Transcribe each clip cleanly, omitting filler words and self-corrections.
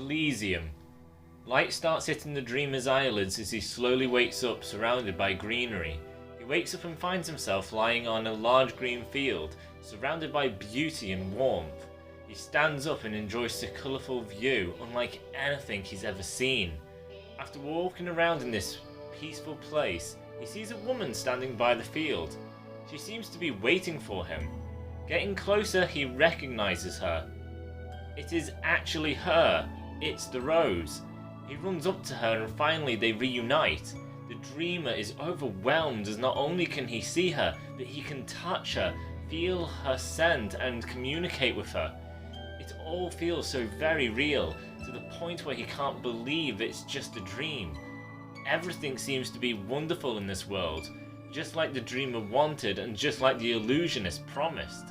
Elysium. Light starts hitting the dreamer's eyelids as he slowly wakes up surrounded by greenery. He wakes up and finds himself lying on a large green field, surrounded by beauty and warmth. He stands up and enjoys the colourful view, unlike anything he's ever seen. After walking around in this peaceful place, he sees a woman standing by the field. She seems to be waiting for him. Getting closer, he recognises her. It is actually her. It's the Rose. He runs up to her and finally they reunite. The dreamer is overwhelmed as not only can he see her, but he can touch her, feel her scent and communicate with her. It all feels so very real, to the point where he can't believe it's just a dream. Everything seems to be wonderful in this world, just like the dreamer wanted and just like the illusionist promised.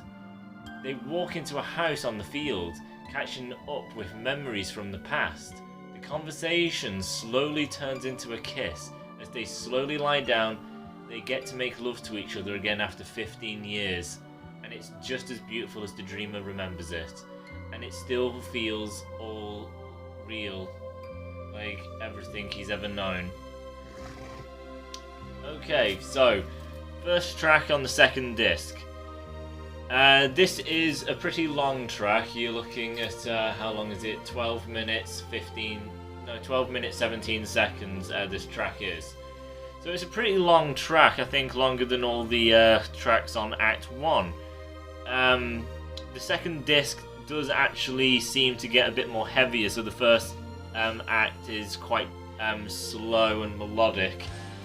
They walk into a house on the field, catching up with memories from the past. The conversation slowly turns into a kiss. As they slowly lie down, they get to make love to each other again after 15 years. And it's just as beautiful as the dreamer remembers it. And it still feels all real, like everything he's ever known. Okay, so first track on the second disc. This is a pretty long track. You're looking at how long is it? 12 minutes 17 seconds. This track is. So it's a pretty long track. I think longer than all the tracks on Act 1. The second disc does actually seem to get a bit more heavier. So the first act is quite slow and melodic,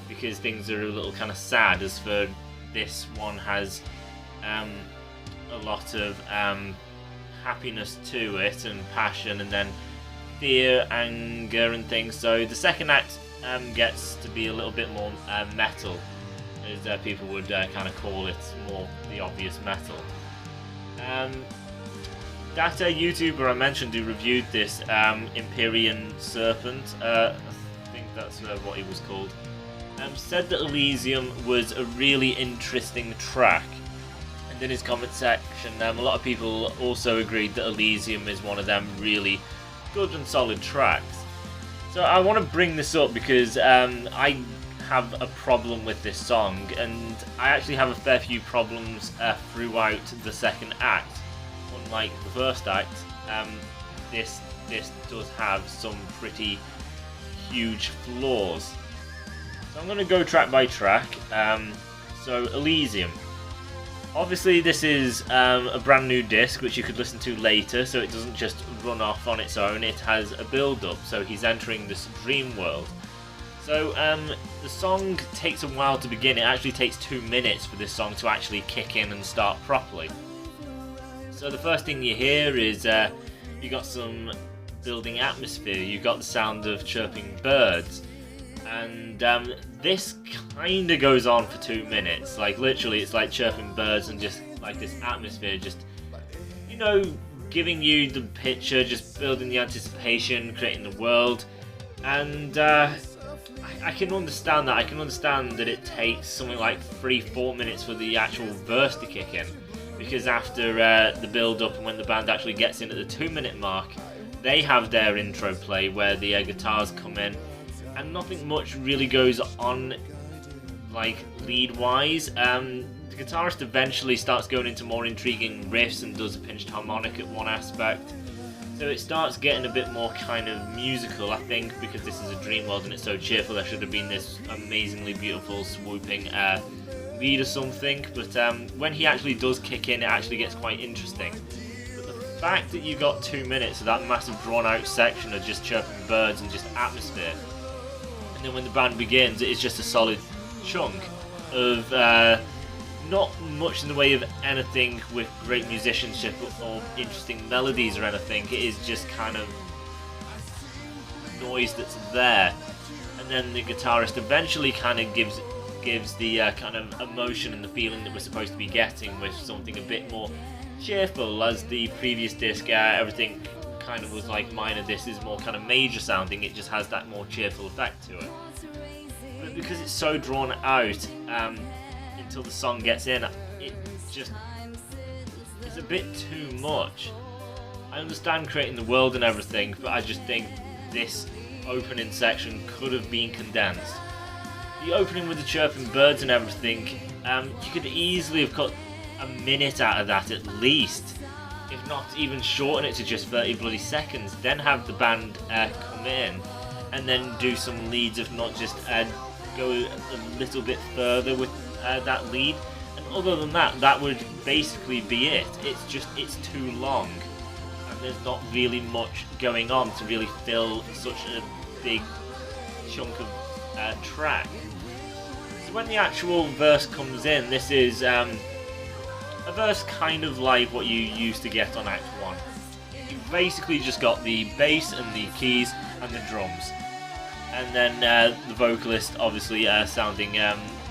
because things are a little kind of sad. As for this one has a lot of happiness to it and passion, and then fear, anger and things. So the second act gets to be a little bit more metal, as people would kind of call it, more the obvious metal. That YouTuber I mentioned who reviewed this, Empyrean Serpent, I think that's what he was called, said that Elysium was a really interesting track. And in his comment section, a lot of people also agreed that Elysium is one of them really good and solid tracks. So I want to bring this up because I have a problem with this song, and I actually have a fair few problems throughout the second act. Unlike the first act, this does have some pretty huge flaws. So I'm going to go track by track. So Elysium. Obviously this is a brand new disc which you could listen to later, so it doesn't just run off on its own. It has a build-up, so he's entering this dream world. So the song takes a while to begin. It actually takes 2 minutes for this song to actually kick in and start properly. So the first thing you hear is you got some building atmosphere. You got the sound of chirping birds. And this kind of goes on for 2 minutes. Like literally it's like chirping birds and just like this atmosphere, just, you know, giving you the picture, just building the anticipation, creating the world. And I can understand that. I can understand that it takes something like 3-4 minutes for the actual verse to kick in, because after the build up and when the band actually gets in at the 2-minute mark, they have their intro play where the guitars come in. And nothing much really goes on, like, lead-wise. The guitarist eventually starts going into more intriguing riffs and does a pinched harmonic at one aspect. So it starts getting a bit more kind of musical, I think, because this is a dream world and it's so cheerful. There should have been this amazingly beautiful, swooping lead or something. But when he actually does kick in, it actually gets quite interesting. But the fact that you got 2 minutes of that massive drawn-out section of just chirping birds and just atmosphere, and then when the band begins, it is just a solid chunk of not much in the way of anything with great musicianship or interesting melodies or anything. It is just kind of noise that's there, and then the guitarist eventually kind of gives the kind of emotion and the feeling that we're supposed to be getting with something a bit more cheerful. As the previous disc, everything kind of was like minor. This is more kind of major sounding. It just has that more cheerful effect to it. But because it's so drawn out until the song gets in, it's a bit too much. I understand creating the world and everything, but I just think this opening section could have been condensed. The opening with the chirping birds and everything, you could easily have cut a minute out of that at least, if not even shorten it to just 30 bloody seconds, then have the band come in and then do some leads, if not just go a little bit further with that lead. And other than that, that would basically be it. It's too long, and there's not really much going on to really fill such a big chunk of track. So when the actual verse comes in, this is a verse kind of like what you used to get on Act 1. You've basically just got the bass and the keys and the drums. And then the vocalist obviously sounding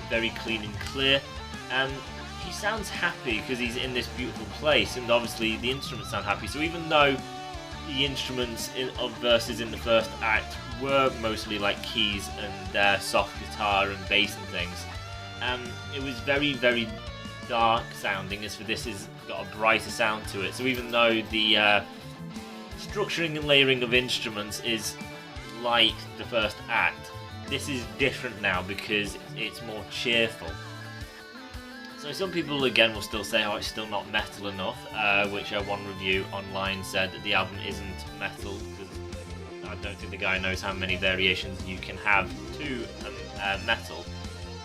very clean and clear. He sounds happy because he's in this beautiful place, and obviously the instruments sound happy. So even though the instruments of verses in the first act were mostly like keys and soft guitar and bass and things, it was very, very dark sounding. As for this, has got a brighter sound to it. So even though the structuring and layering of instruments is like the first act, this is different now because it's more cheerful. So some people again will still say, oh, it's still not metal enough, which one review online said that the album isn't metal, because I don't think the guy knows how many variations you can have to metal.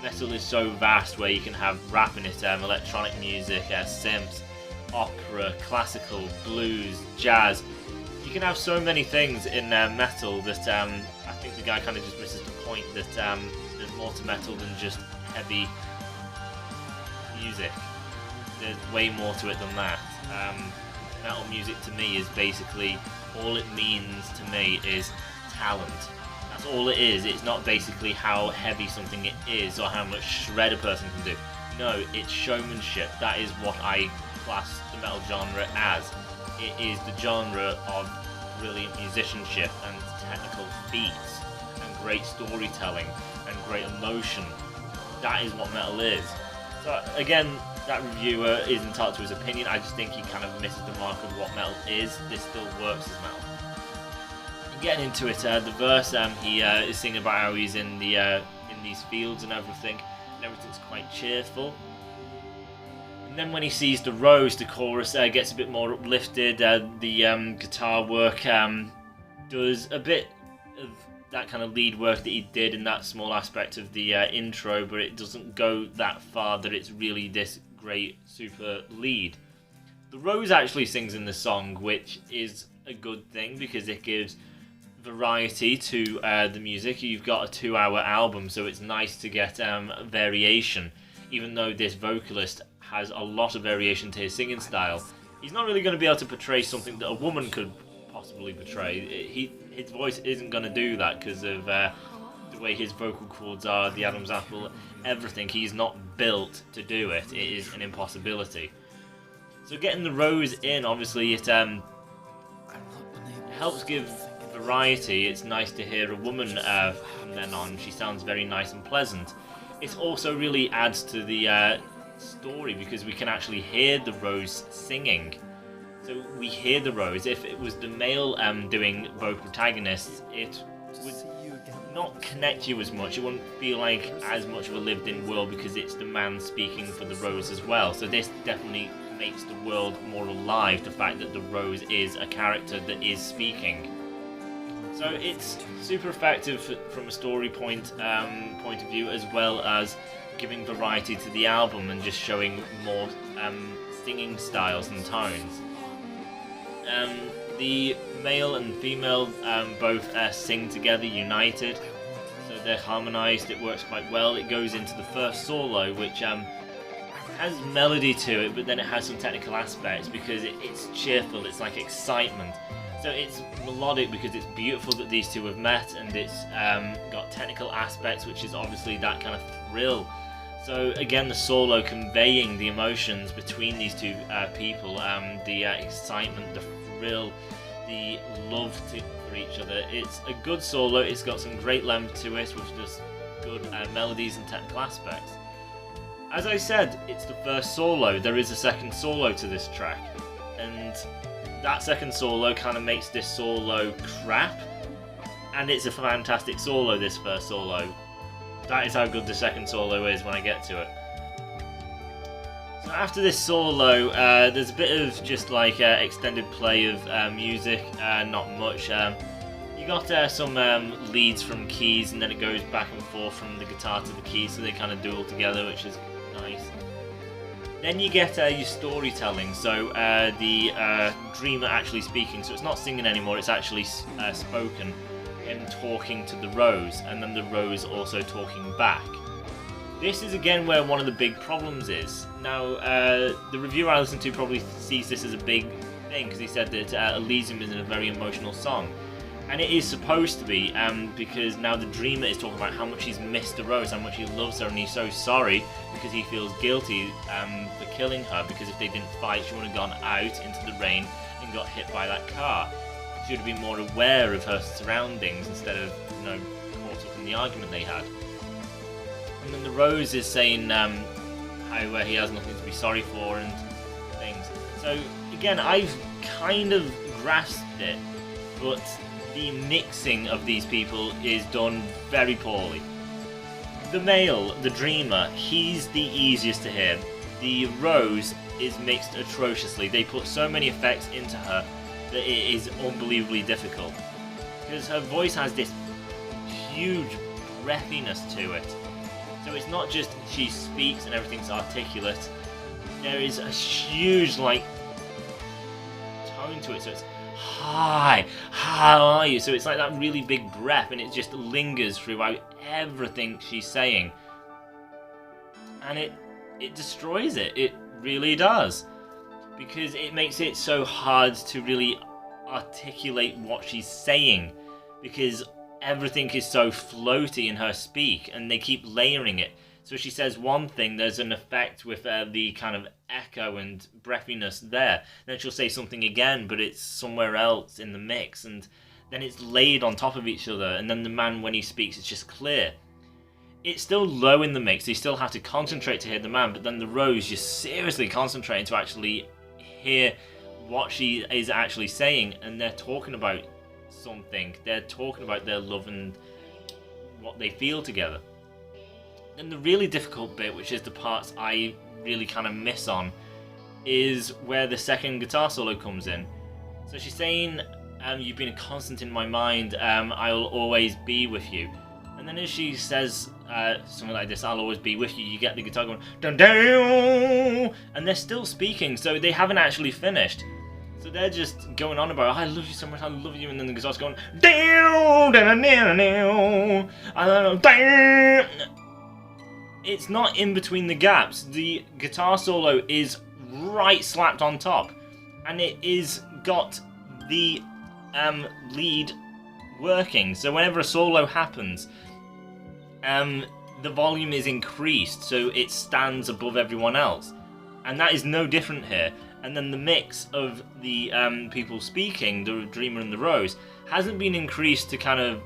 Metal is so vast, where you can have rap in it, electronic music, synths, opera, classical, blues, jazz. You can have so many things in metal that I think the guy kind of just misses the point that there's more to metal than just heavy music. There's way more to it than that. Metal music to me is basically, all it means to me is talent. That's all it is. It's not basically how heavy something it is or how much shred a person can do. No, it's showmanship. That is what I class the metal genre as. It is the genre of brilliant musicianship and technical feats and great storytelling and great emotion. That is what metal is. So again, that reviewer is entitled to his opinion. I just think he kind of misses the mark of what metal is. This still works as metal. And getting into it, the verse, he is singing about how he's in these fields and everything, and everything's quite cheerful. And then when he sees the rose, the chorus gets a bit more uplifted. The guitar work does a bit of that kind of lead work that he did in that small aspect of the intro, but it doesn't go that far that it's really this great super lead. The rose actually sings in the song, which is a good thing because it gives variety to the music. You've got a 2-hour album, so it's nice to get variation. Even though this vocalist has a lot of variation to his singing style, he's not really going to be able to portray something that a woman could possibly portray. His voice isn't going to do that because of the way his vocal cords are, the Adam's apple, everything. He's not built to do it. It is an impossibility. So getting the rose in, obviously, it helps give variety. It's nice to hear a woman from then on. She sounds very nice and pleasant. It also really adds to the story because we can actually hear the rose singing. So we hear the rose. If it was the male doing both protagonists, it would not connect you as much. It wouldn't feel like as much of a lived-in world because it's the man speaking for the rose as well. So this definitely makes the world more alive, the fact that the rose is a character that is speaking. So it's super effective from a story point of view, as well as giving variety to the album and just showing more singing styles and tones. The male and female both sing together, united, so they're harmonised. It works quite well. It goes into the first solo, which has melody to it, but then it has some technical aspects because it's cheerful. It's like excitement. So it's melodic because it's beautiful that these two have met, and it's got technical aspects, which is obviously that kind of thrill. So again, the solo conveying the emotions between these two people, the excitement, the thrill, the love for each other. It's a good solo. It's got some great length to it with just good melodies and technical aspects. As I said, it's the first solo. There is a second solo to this track. and that second solo kind of makes this solo crap. And it's a fantastic solo, this first solo. That is how good the second solo is when I get to it. So after this solo, there's a bit of just like extended play of music, not much. You got some leads from keys, and then it goes back and forth from the guitar to the keys, so they kind of duel together, which is nice. Then you get your storytelling, so the dreamer actually speaking, so it's not singing anymore, it's actually spoken. Him talking to the rose, and then the rose also talking back. This is again where one of the big problems is. Now, the reviewer I listened to probably sees this as a big thing, because he said that Elysium is a very emotional song. And it is supposed to be, because now the dreamer is talking about how much he's missed the rose, how much he loves her, and he's so sorry because he feels guilty for killing her, because if they didn't fight, she would have gone out into the rain and got hit by that car. She would have been more aware of her surroundings instead of, caught up in the argument they had. And then the rose is saying how he has nothing to be sorry for and things. So again, I've kind of grasped it, but the mixing of these people is done very poorly. The male, the dreamer, he's the easiest to hear. The rose is mixed atrociously. They put so many effects into her that it is unbelievably difficult, because her voice has this huge breathiness to it. So it's not just she speaks and everything's articulate. There is a huge tone to it. So it's hi, how are you? So it's like that really big breath, and it just lingers throughout everything she's saying, and it destroys it. It really does. Because it makes it so hard to really articulate what she's saying, because everything is so floaty in her speak, and they keep layering it. So she says one thing, there's an effect with the kind of echo and breathiness there. Then she'll say something again, but it's somewhere else in the mix, and then it's laid on top of each other, and then the man, when he speaks, it's just clear. It's still low in the mix, you still have to concentrate to hear the man, but then the rose, you're seriously concentrating to actually hear what she is actually saying, and they're talking about something. They're talking about their love and what they feel together. Then the really difficult bit, which is the parts I really kind of miss on, is where the second guitar solo comes in. So she's saying, you've been a constant in my mind, I'll always be with you. And then as she says something like this, I'll always be with you, you get the guitar going, dun dun, and they're still speaking, so they haven't actually finished. So they're just going on about, I love you so much, I love you, and then the guitar's going, down, down, down, down, down. It's not in between the gaps. The guitar solo is right slapped on top, and it is got the lead working. So whenever a solo happens, the volume is increased, so it stands above everyone else, and that is no different here. And then the mix of the people speaking, the dreamer and the rose, hasn't been increased to kind of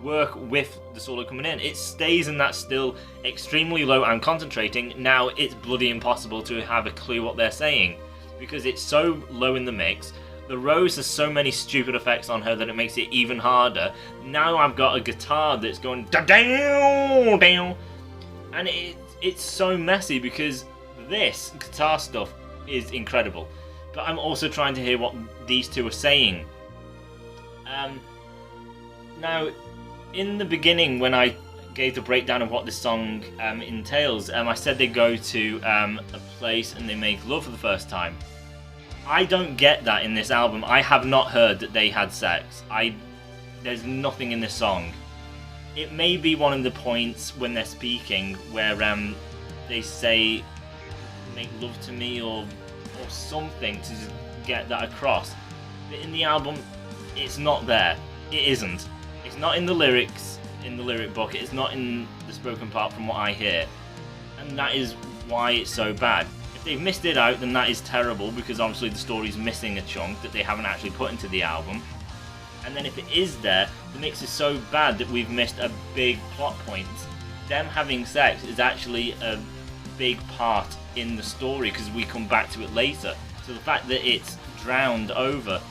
work with the solo coming in. It stays in that still extremely low and concentrating. Now it's bloody impossible to have a clue what they're saying, because it's so low in the mix. The rose has so many stupid effects on her that it makes it even harder. Now I've got a guitar that's going down, down, and it's so messy, because this guitar stuff is incredible, but I'm also trying to hear what these two are saying. Now, in the beginning, when I gave the breakdown of what this song entails, I said they go to a place and they make love for the first time. I don't get that in this album. I have not heard that they had sex. There's nothing in this song. It may be one of the points when they're speaking where they say, make love to me, or something to get that across. But in the album, it's not there. It isn't. It's not in the lyrics, in the lyric book. It's not in the spoken part from what I hear. And that is why it's so bad. If they've missed it out, then that is terrible, because obviously the story's missing a chunk that they haven't actually put into the album. And then if it is there, the mix is so bad that we've missed a big plot point. Them having sex is actually a big part in the story, because we come back to it later. So the fact that it's drowned over,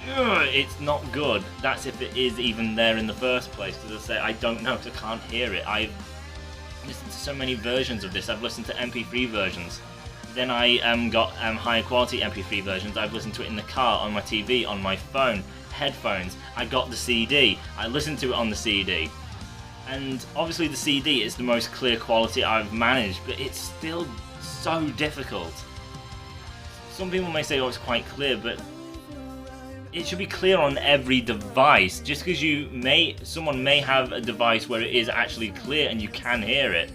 it's not good. That's if it is even there in the first place. Because I say, I don't know, because I can't hear it. I've listened to so many versions of this. I've listened to MP3 versions. Then I got higher quality MP3 versions. I've listened to it in the car, on my TV, on my phone, headphones. I got the CD. I listened to it on the CD. And obviously the CD is the most clear quality I've managed, but it's still so difficult. Some people may say, oh, it's quite clear, but it should be clear on every device. Just because someone may have a device where it is actually clear and you can hear it,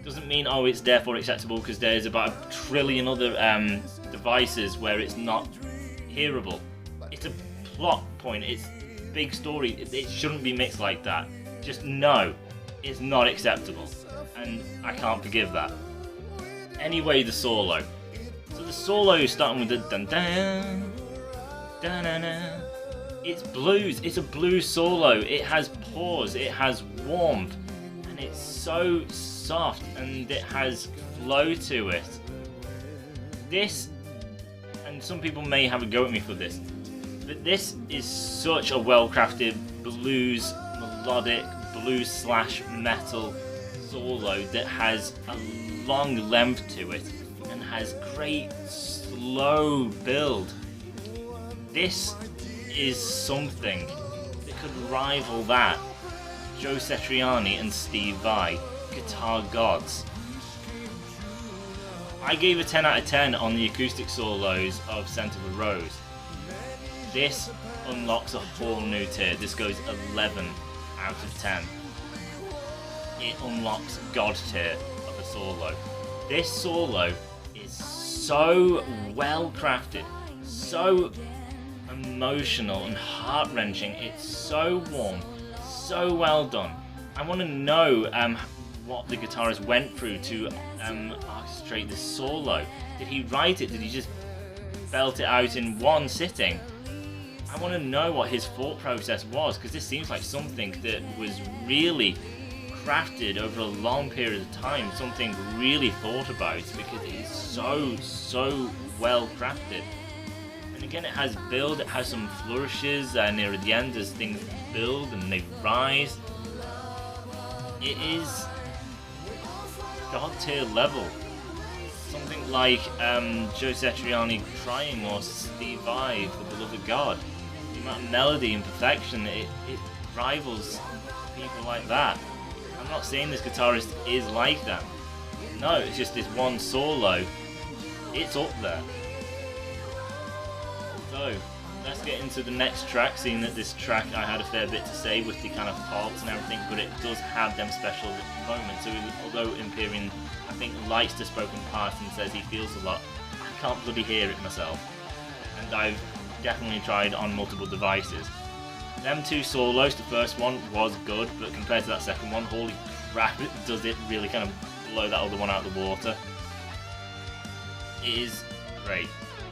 doesn't mean, oh, it's therefore acceptable, because there's about a trillion other devices where it's not hearable. It's a plot point, it's a big story, it shouldn't be mixed like that. Just no, it's not acceptable, and I can't forgive that. Anyway, the solo. So the solo is starting with the dun dun dun dun dun. It's blues. It's a blues solo. It has pause. It has warmth, and it's so soft, and it has flow to it. This, and some people may have a go at me for this, but this is such a well-crafted blues, melodic blues / metal solo that has a long length to it and has great slow build. This is something that could rival that. Joe Satriani and Steve Vai, guitar gods. I gave a 10 out of 10 on the acoustic solos of Scent of a Rose. This unlocks a whole new tier. This goes 11 out of 10. It unlocks God tier of a solo. This solo is so well crafted, so emotional and heart-wrenching. It's so warm, so well done. I want to know what the guitarist went through to orchestrate this solo. Did he write it? Did he just belt it out in one sitting? I want to know what his thought process was, because this seems like something that was really crafted over a long period of time, something really thought about, because it is so well crafted. And again, it has build, it has some flourishes near the end as things build and they rise. It is God tier level. Something like Joe Satriani Crying or Steve Vai, For the Love of God. The amount of melody and perfection, it rivals people like that. I'm not saying this guitarist is like that. No, it's just this one solo. It's up there. So, let's get into the next track, seeing that this track I had a fair bit to say with the kind of parts and everything, but it does have them special moments. So although Empyrean, I think, likes the spoken part and says he feels a lot, I can't bloody hear it myself. And I've definitely tried on multiple devices. Them two solos, the first one was good, but compared to that second one, holy crap, does it really kind of blow that other one out of the water. It is great.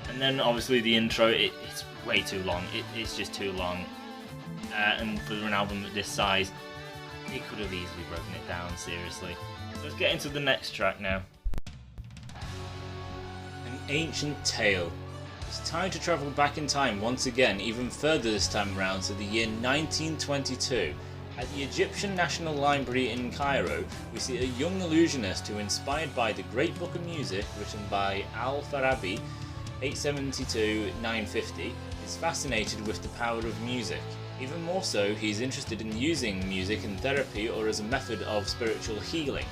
And then obviously the intro, it's way too long. It's just too long. And for an album of this size, it could have easily broken it down, seriously. So let's get into the next track now. An Ancient Tale. It's time to travel back in time once again, even further this time around to the year 1922. At the Egyptian National Library in Cairo, we see a young illusionist who, inspired by the Great Book of Music written by Al-Farabi, 872-950, is fascinated with the power of music. Even more so, he's interested in using music in therapy or as a method of spiritual healing.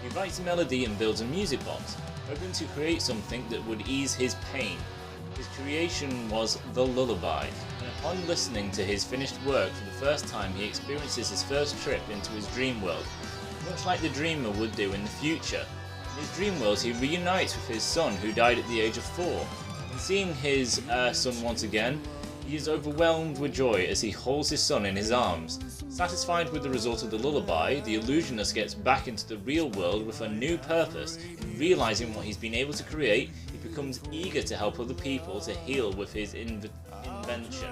He writes a melody and builds a music box, hoping to create something that would ease his pain. His creation was the lullaby, and upon listening to his finished work for the first time, he experiences his first trip into his dream world, much like the dreamer would do in the future. In his dream world, he reunites with his son, who died at the age of 4. And seeing his son once again, he is overwhelmed with joy as he holds his son in his arms. Satisfied with the result of the lullaby, the illusionist gets back into the real world with a new purpose. Realizing what he's been able to create, he becomes eager to help other people to heal with his invention.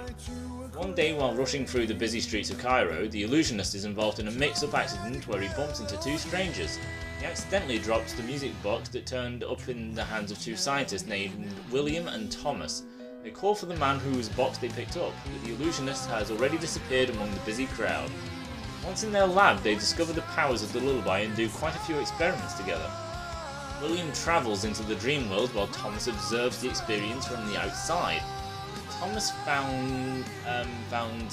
One day, while rushing through the busy streets of Cairo, the illusionist is involved in a mix-up accident where he bumps into two strangers. He accidentally dropped the music box that turned up in the hands of two scientists named William and Thomas. They call for the man whose box they picked up, but the illusionist has already disappeared among the busy crowd. Once in their lab, they discover the powers of the lullaby and do quite a few experiments together. William travels into the dream world while Thomas observes the experience from the outside. Thomas found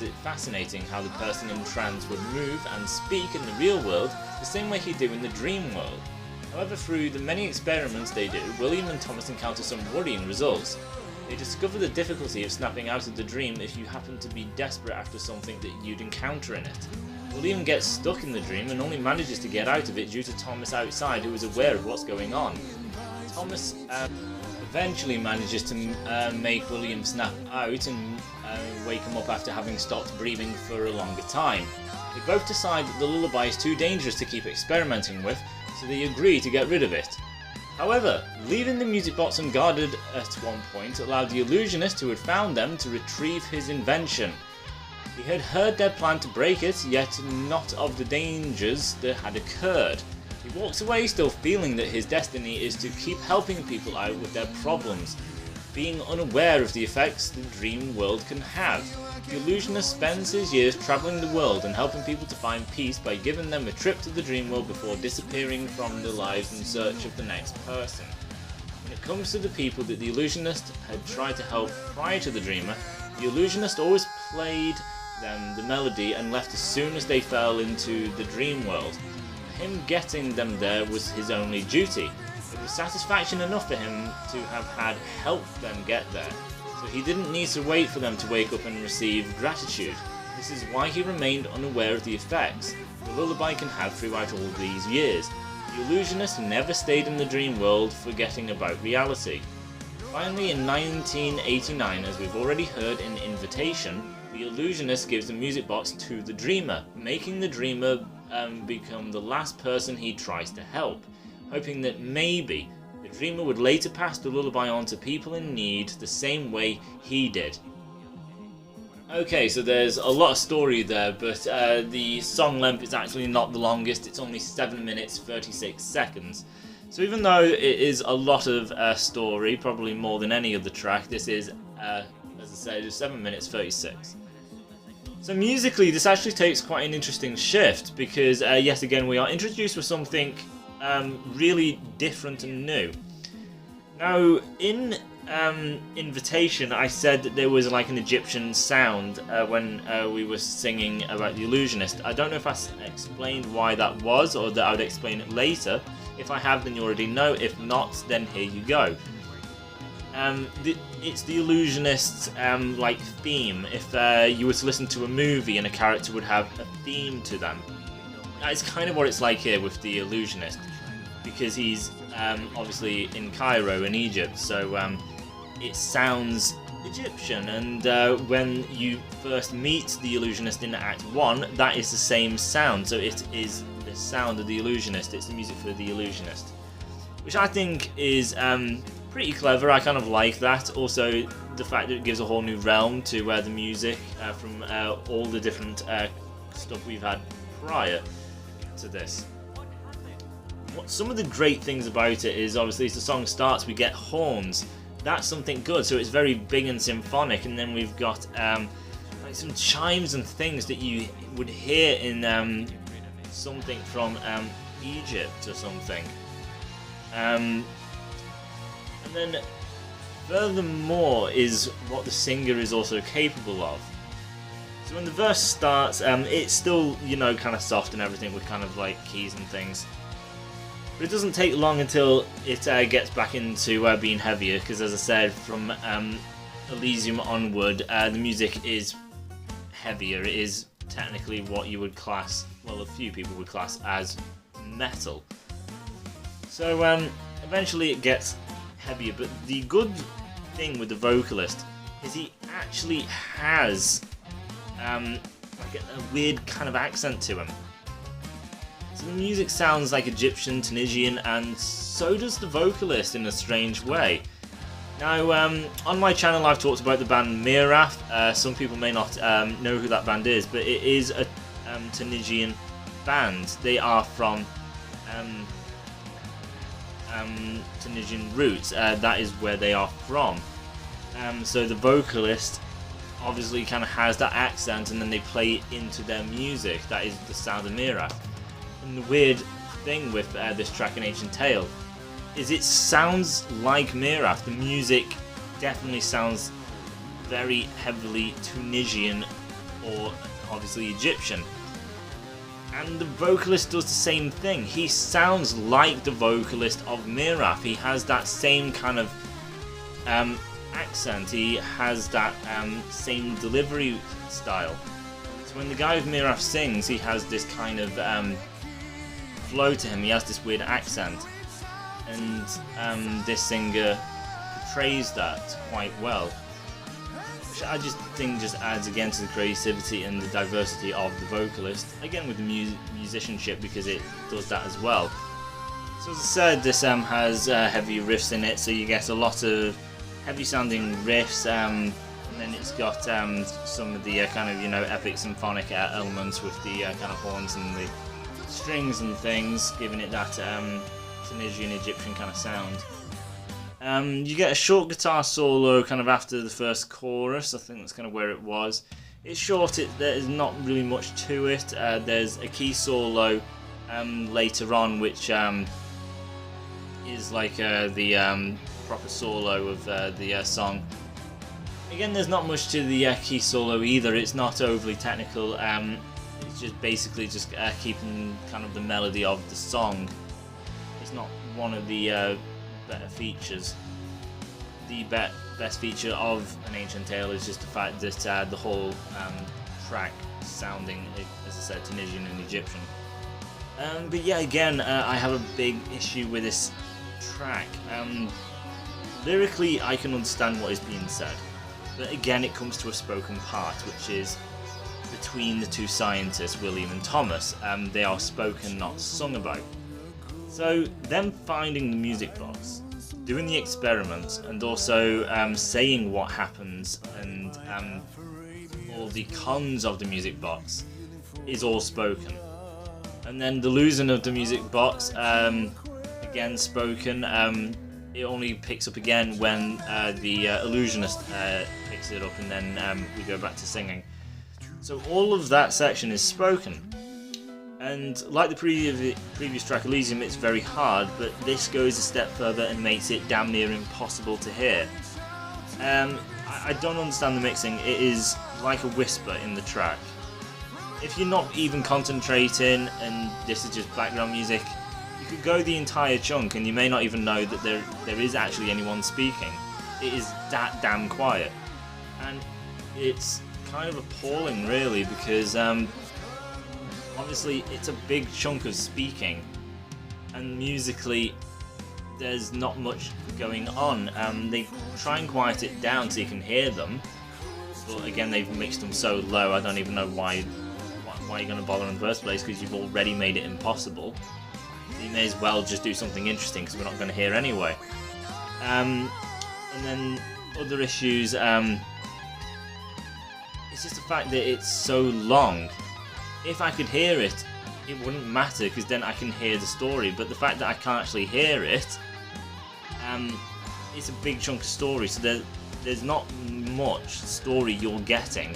it fascinating how the person in trance would move and speak in the real world the same way he'd do in the dream world. However, through the many experiments they do, William and Thomas encounter some worrying results. They discover the difficulty of snapping out of the dream if you happen to be desperate after something that you'd encounter in it. William gets stuck in the dream and only manages to get out of it due to Thomas outside, who is aware of what's going on. Thomas eventually manages to make William snap out and wake him up after having stopped breathing for a longer time. They both decide that the lullaby is too dangerous to keep experimenting with, so they agree to get rid of it. However, leaving the music box unguarded at one point allowed the illusionist who had found them to retrieve his invention. He had heard their plan to break it, yet not of the dangers that had occurred. He walks away still feeling that his destiny is to keep helping people out with their problems, being unaware of the effects the dream world can have. The illusionist spends his years travelling the world and helping people to find peace by giving them a trip to the dream world before disappearing from their lives in search of the next person. When it comes to the people that the illusionist had tried to help prior to the dreamer, the illusionist always played them the melody and left as soon as they fell into the dream world. Him getting them there was his only duty. It was satisfaction enough for him to have had helped them get there, so he didn't need to wait for them to wake up and receive gratitude. This is why he remained unaware of the effects the lullaby can have throughout all these years. The illusionist never stayed in the dream world, forgetting about reality. Finally, in 1989, as we've already heard in Invitation, the illusionist gives the music box to the dreamer, making the dreamer become the last person he tries to help, hoping that maybe the dreamer would later pass the lullaby on to people in need the same way he did. Okay, so there's a lot of story there, but the song length is actually not the longest. It's only 7 minutes 36 seconds. So even though it is a lot of story, probably more than any other track, this is, as I said, 7 minutes 36. So musically, this actually takes quite an interesting shift because, yet again, we are introduced with something really different and new. Now, in Invitation, I said that there was like an Egyptian sound when we were singing about the illusionist. I don't know if I explained why that was, or that I would explain it later. If I have, then you already know. If not, then here you go. It's the illusionist's like theme. If you were to listen to a movie and a character would have a theme to them, that's kind of what it's like here with the illusionist, because he's obviously in Cairo in Egypt, so it sounds Egyptian. And when you first meet the illusionist in Act 1, that is the same sound. So it is the sound of the illusionist. It's the music for the illusionist, which I think is pretty clever. I kind of like that. Also, the fact that it gives a whole new realm to the music from all the different stuff we've had prior to this. Some of the great things about it is, obviously, as the song starts, we get horns. That's something good. So it's very big and symphonic, and then we've got like some chimes and things that you would hear in something from Egypt or something. And then furthermore is what the singer is also capable of. So when the verse starts, it's still, you know, kind of soft and everything with kind of like keys and things. But it doesn't take long until it gets back into being heavier, because as I said, from Elysium onward, the music is heavier. It is technically what you would class, well, a few people would class as metal. So eventually it gets heavier, but the good thing with the vocalist is he actually has like a weird kind of accent to him. So the music sounds like Egyptian, Tunisian, and so does the vocalist in a strange way. Now, on my channel I've talked about the band Miraf. Some people may not know who that band is, but it is a Tunisian band. They are from Tunisian roots. That is where they are from. So the vocalist obviously kind of has that accent, and then they play it into their music. That is the sound of Miraf. And the weird thing with this track, An Ancient Tale, is it sounds like Miraf. The music definitely sounds very heavily Tunisian, or obviously Egyptian. And the vocalist does the same thing. He sounds like the vocalist of Miraf. He has that same kind of accent. He has that same delivery style. So when the guy with Miraf sings, he has this kind of flow to him. He has this weird accent. And this singer portrays that quite well. Which I just think just adds again to the creativity and the diversity of the vocalist. Again with the musicianship, because it does that as well. So as I said, this has heavy riffs in it, so you get a lot of heavy sounding riffs, and then it's got some of the kind of, you know, epic symphonic elements with the kind of horns and the strings and things, giving it that Tunisian Egyptian kind of sound. You get a short guitar solo kind of after the first chorus. I think that's kind of where it was. It's short, there's not really much to it. There's a key solo later on, which is like the proper solo of the song. Again, there's not much to the key solo either. It's not overly technical. It's just basically just keeping kind of the melody of the song. It's not one of the better features. The best feature of An Ancient Tale is just the fact that the whole track sounding, as I said, Tunisian and Egyptian. But yeah, again, I have a big issue with this track. Lyrically, I can understand what is being said, but again, it comes to a spoken part, which is between the two scientists, William and Thomas. They are spoken, not sung about. So, them finding the music box, doing the experiments, and also saying what happens and all the cons of the music box is all spoken. And then the losing of the music box, again spoken. It only picks up again when the illusionist picks it up, and then we go back to singing. So all of that section is spoken. And like the previous track, Elysium, it's very hard, but this goes a step further and makes it damn near impossible to hear. I don't understand the mixing. It is like a whisper in the track. If you're not even concentrating and this is just background music, you could go the entire chunk and you may not even know that there is actually anyone speaking. It is that damn quiet. And it's kind of appalling, really, because obviously it's a big chunk of speaking, and musically there's not much going on. They try and quiet it down so you can hear them, but again they've mixed them so low, I don't even know why you're going to bother in the first place, because you've already made it impossible. You may as well just do something interesting, because we're not going to hear anyway. And then other issues, it's just the fact that it's so long. If I could hear it, it wouldn't matter, because then I can hear the story. But the fact that I can't actually hear it, it's a big chunk of story, so there's not much story you're getting,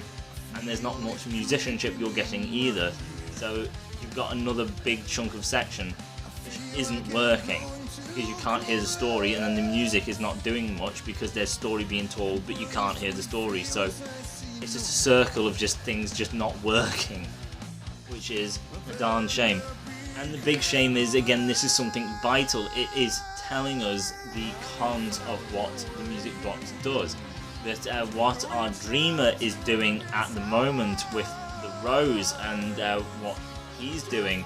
and there's not much musicianship you're getting either. So you've got another big chunk of section which isn't working, because you can't hear the story, and then the music is not doing much because there's story being told, but you can't hear the story. So it's just a circle of just things just not working, which is a darn shame. And the big shame is, again, this is something vital. It is telling us the cons of what the music box does. That what our dreamer is doing at the moment with the rose, and what he's doing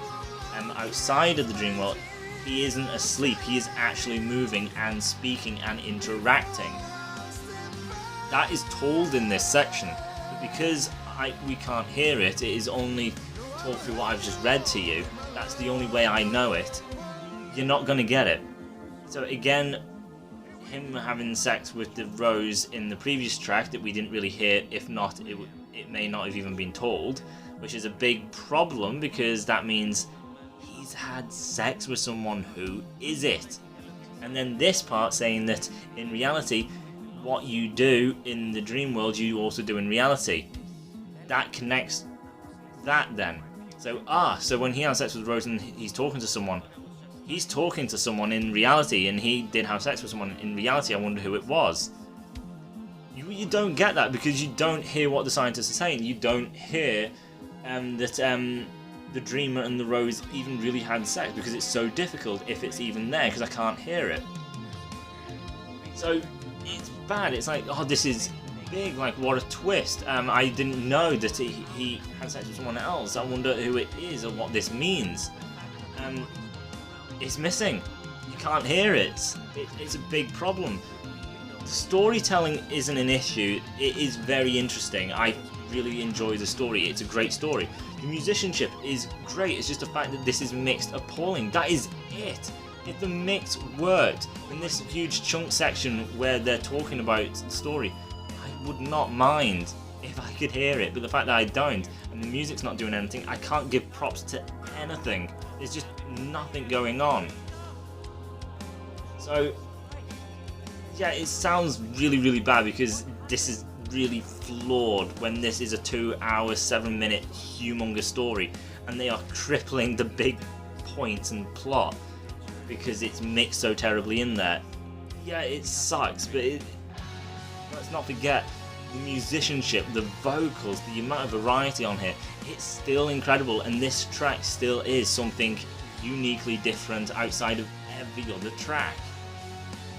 outside of the dream world, he isn't asleep. He is actually moving and speaking and interacting. That is told in this section, but because we can't hear it, it is only talk through what I've just read to you. That's the only way I know it. You're not going to get it. So again, him having sex with the rose in the previous track that we didn't really hear, if not, it may not have even been told, which is a big problem, because that means he's had sex with someone. Who is it? And then this part saying that in reality, what you do in the dream world, you also do in reality. That connects that then. So when he has sex with Rose and he's talking to someone in reality, and he did have sex with someone in reality. I wonder who it was. You don't get that because you don't hear what the scientists are saying. You don't hear that the dreamer and the Rose even really had sex, because it's so difficult if it's even there, because I can't hear it. So it's bad. It's like, oh, this is big, like what a twist. I didn't know that he had sex with someone else. I wonder who it is or what this means. It's missing. You can't hear it. It's a big problem. The storytelling isn't an issue. It is very interesting. I really enjoy the story. It's a great story. The musicianship is great. It's just the fact that this is mixed appalling. That is it. If the mix worked in this huge chunk section where they're talking about the story, I would not mind if I could hear it. But the fact that I don't, and the music's not doing anything, I can't give props to anything. There's just nothing going on. So yeah, it sounds really, really bad because this is really flawed when this is a 2-hour, 7-minute humongous story, and they are crippling the big points and plot because it's mixed so terribly in there. Yeah, it sucks, but let's not forget the musicianship, the vocals, the amount of variety on here. It's still incredible, and this track still is something uniquely different outside of every other track.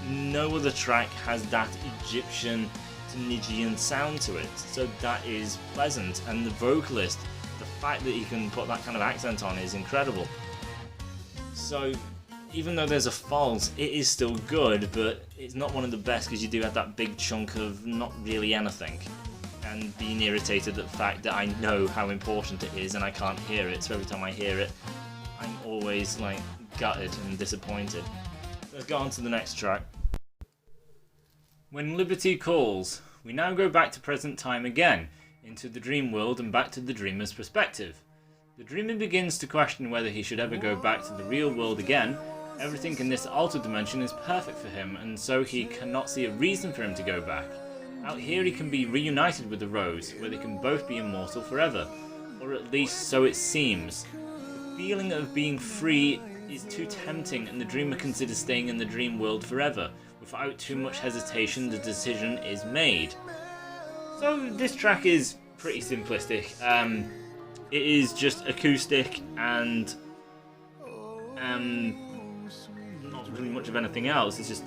No other track has that Egyptian, Tunisian sound to it, so that is pleasant. And the vocalist, the fact that he can put that kind of accent on is incredible. So even though there's a fault, it is still good, but it's not one of the best because you do have that big chunk of not really anything, and being irritated at the fact that I know how important it is and I can't hear it, so every time I hear it I'm always like gutted and disappointed. Let's go on to the next track. When Liberty Calls, we now go back to present time again, into the dream world and back to the dreamer's perspective. The dreamer begins to question whether he should ever go back to the real world again. Everything in this altered dimension is perfect for him, and so he cannot see a reason for him to go back. Out here he can be reunited with the Rose, where they can both be immortal forever. Or at least so it seems. The feeling of being free is too tempting, and the dreamer considers staying in the dream world forever. Without too much hesitation, the decision is made. So this track is pretty simplistic. It is just acoustic and not really much of anything else. It's just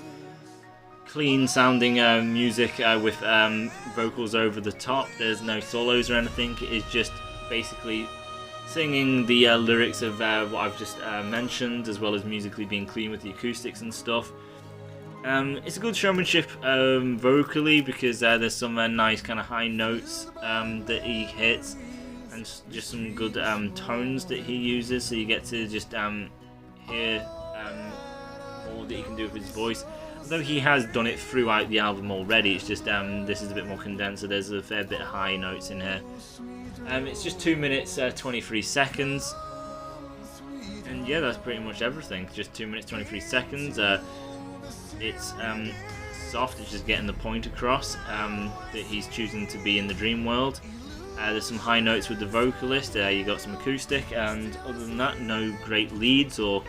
clean sounding music with vocals over the top. There's no solos or anything. It's just basically singing the lyrics of what I've just mentioned, as well as musically being clean with the acoustics and stuff. It's a good showmanship vocally, because there's some nice kind of high notes that he hits, and just some good tones that he uses, so you get to just hear more that he can do with his voice. Although he has done it throughout the album already, it's just this is a bit more condensed, so there's a fair bit of high notes in here. It's just 2 minutes 23 seconds, and yeah, that's pretty much everything. Just 2 minutes 23 seconds. It's soft, it's just getting the point across that he's choosing to be in the dream world. There's some high notes with the vocalist, you got some acoustic, and other than that, no great leads or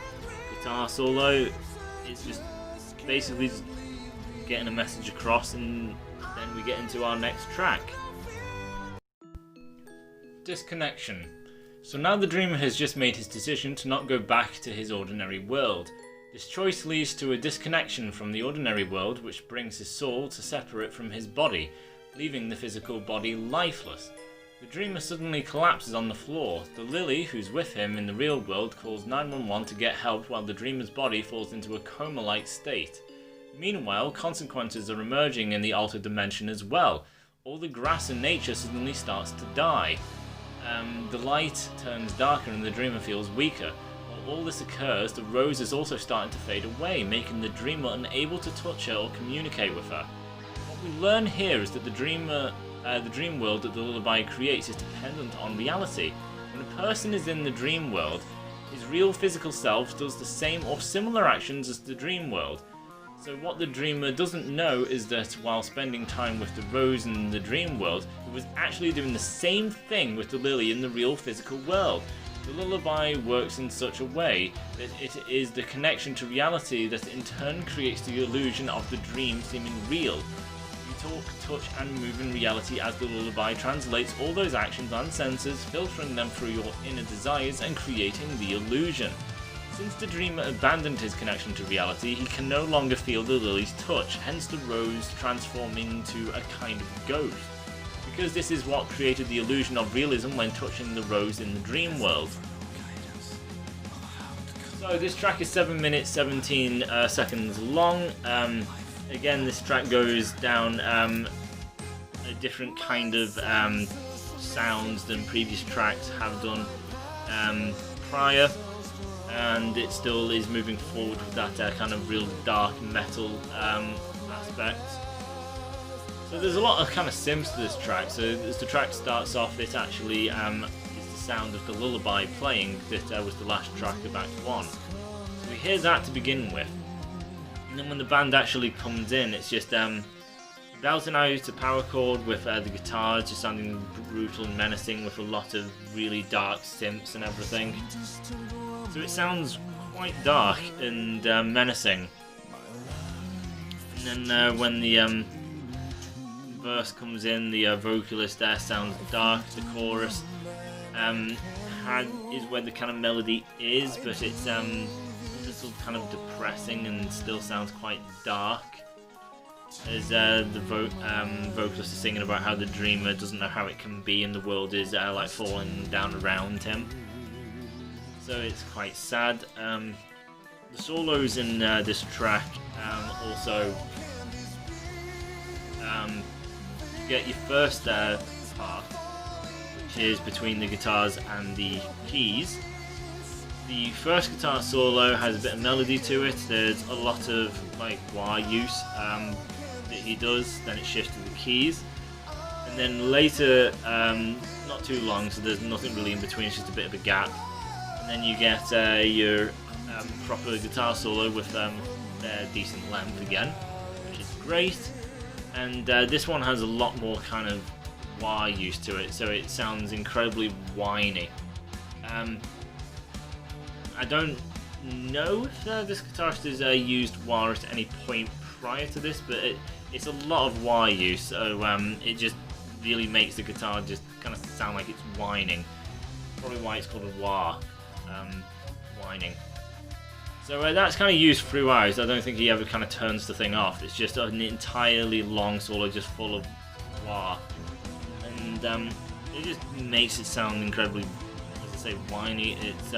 guitar solo. It's just basically just getting a message across, and then we get into our next track. Disconnection. So now the dreamer has just made his decision to not go back to his ordinary world. This choice leads to a disconnection from the ordinary world, which brings his soul to separate from his body, leaving the physical body lifeless. The dreamer suddenly collapses on the floor. The Lily, who's with him in the real world, calls 911 to get help, while the dreamer's body falls into a coma-like state. Meanwhile, consequences are emerging in the altered dimension as well. All the grass in nature suddenly starts to die. The light turns darker and the dreamer feels weaker. While all this occurs, the Rose is also starting to fade away, making the dreamer unable to touch her or communicate with her. What we learn here is that the dream world that the lullaby creates is dependent on reality. When a person is in the dream world, his real physical self does the same or similar actions as the dream world. So what the dreamer doesn't know is that while spending time with the rose in the dream world, he was actually doing the same thing with the lily in the real physical world. The lullaby works in such a way that it is the connection to reality that in turn creates the illusion of the dream seeming real. You talk, touch and move in reality as the lullaby translates all those actions and senses, filtering them through your inner desires and creating the illusion. Since the dreamer abandoned his connection to reality, he can no longer feel the lily's touch, hence the rose transforming to a kind of ghost. Because this is what created the illusion of realism when touching the rose in the dream world. So this track is 7 minutes 17 seconds long. Again, this track goes down a different kind of sounds than previous tracks have done prior. And it still is moving forward with that kind of real dark metal aspect. So there's a lot of kind of synths to this track. So as the track starts off, it actually is the sound of the lullaby playing that was the last track of Act 1. So we hear that to begin with. And then when the band actually comes in, it's just belting out a power chord with the guitars just sounding brutal and menacing with a lot of really dark synths and everything. So it sounds quite dark and menacing. And then when the verse comes in, the vocalist there sounds dark. The chorus is where the kind of melody is, but it's a little kind of depressing and still sounds quite dark. As the vocalist is singing about how the dreamer doesn't know how it can be and the world is like falling down around him. So it's quite sad. The solos in this track also you get your first part, which is between the guitars and the keys. The first guitar solo has a bit of melody to it. There's a lot of like wah use that he does. Then it shifts to the keys, and then later, not too long, so there's nothing really in between. It's just a bit of a gap. And then you get your proper guitar solo with a decent length again, which is great. And this one has a lot more kind of wah use to it, so it sounds incredibly whiny. I don't know if this guitarist has used wah at any point prior to this, but it's a lot of wah use, so it just really makes the guitar just kind of sound like it's whining. Probably why it's called a wah. Whining. So that's kind of used throughout. I don't think he ever kind of turns the thing off. It's just an entirely long solo just full of wah, and it just makes it sound incredibly, as I say, whiny. It's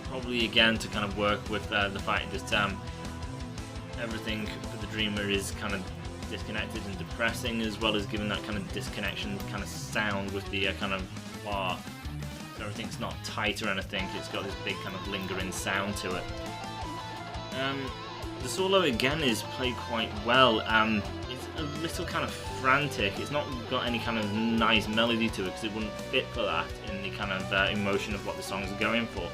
probably again to kind of work with the fact that everything for the dreamer is kind of disconnected and depressing, as well as giving that kind of disconnection kind of sound with the kind of wah. Everything's not tight or anything, it's got this big kind of lingering sound to it. The solo again is played quite well. It's a little kind of frantic. It's not got any kind of nice melody to it because it wouldn't fit for that in the kind of emotion of what the songs are going for.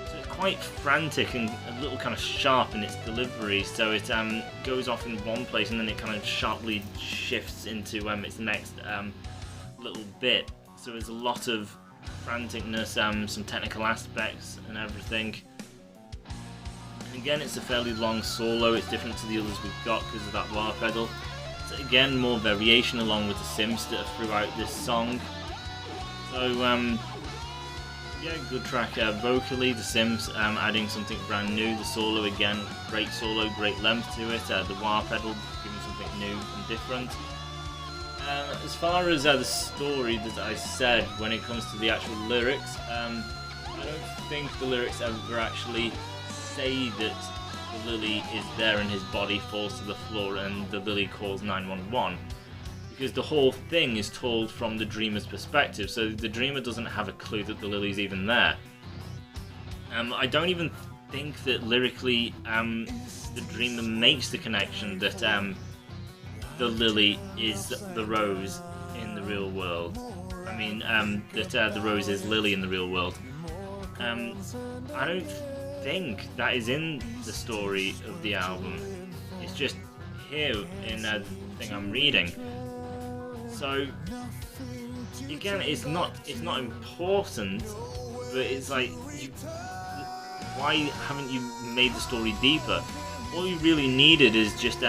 So it's quite frantic and a little kind of sharp in its delivery, so it goes off in one place and then it kind of sharply shifts into its next little bit. So there's a lot of franticness, some technical aspects and everything. And again, it's a fairly long solo. It's different to the others we've got because of that wah pedal. So again, more variation along with the synths that are throughout this song. So yeah, good track vocally. The synths adding something brand new. The solo again, great solo, great length to it. The wah pedal giving something new and different. As far as the story that I said, when it comes to the actual lyrics, I don't think the lyrics ever actually say that the lily is there and his body falls to the floor and the lily calls 911, because the whole thing is told from the dreamer's perspective, so the dreamer doesn't have a clue that the lily's even there. I don't even think that lyrically the dreamer makes the connection that the lily is the rose in the real world. I mean, that the rose is Lily in the real world. I don't think that is in the story of the album. It's just here in the thing I'm reading. So again, it's not important, but it's like, why haven't you made the story deeper? All you really needed is just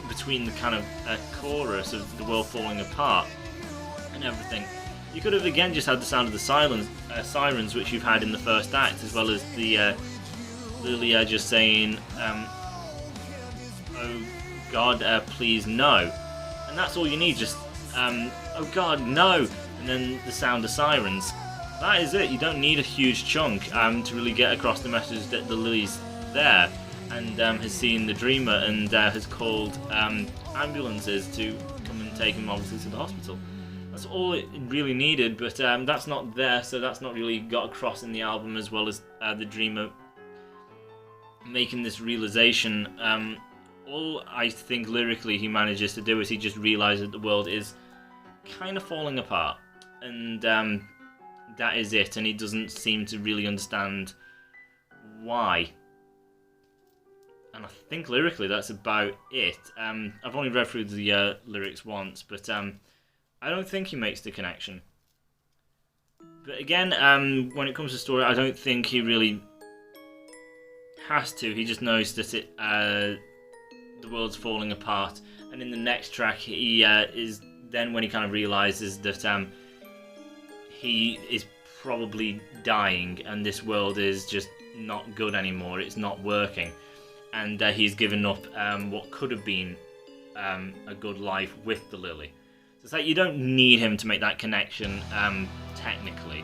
between the kind of chorus of the world falling apart and everything. You could have again just had the sound of the sirens, which you've had in the first act, as well as the Lily just saying, "Oh God, please no," and that's all you need. Just "Oh God, no," and then the sound of sirens. That is it. You don't need a huge chunk to really get across the message that the Lily's there and has seen the Dreamer and has called ambulances to come and take him obviously to the hospital. That's all it really needed, but that's not there, so that's not really got across in the album, as well as the Dreamer making this realization. All I think lyrically he manages to do is he just realizes that the world is kind of falling apart, and that is it, and he doesn't seem to really understand why. And I think lyrically that's about it. I've only read through the lyrics once, but I don't think he makes the connection. But again, when it comes to story, I don't think he really has to. He just knows that the world's falling apart, and in the next track he is then when he kind of realizes that he is probably dying and this world is just not good anymore, it's not working, and he's given up what could have been a good life with the Lily. So it's like you don't need him to make that connection technically,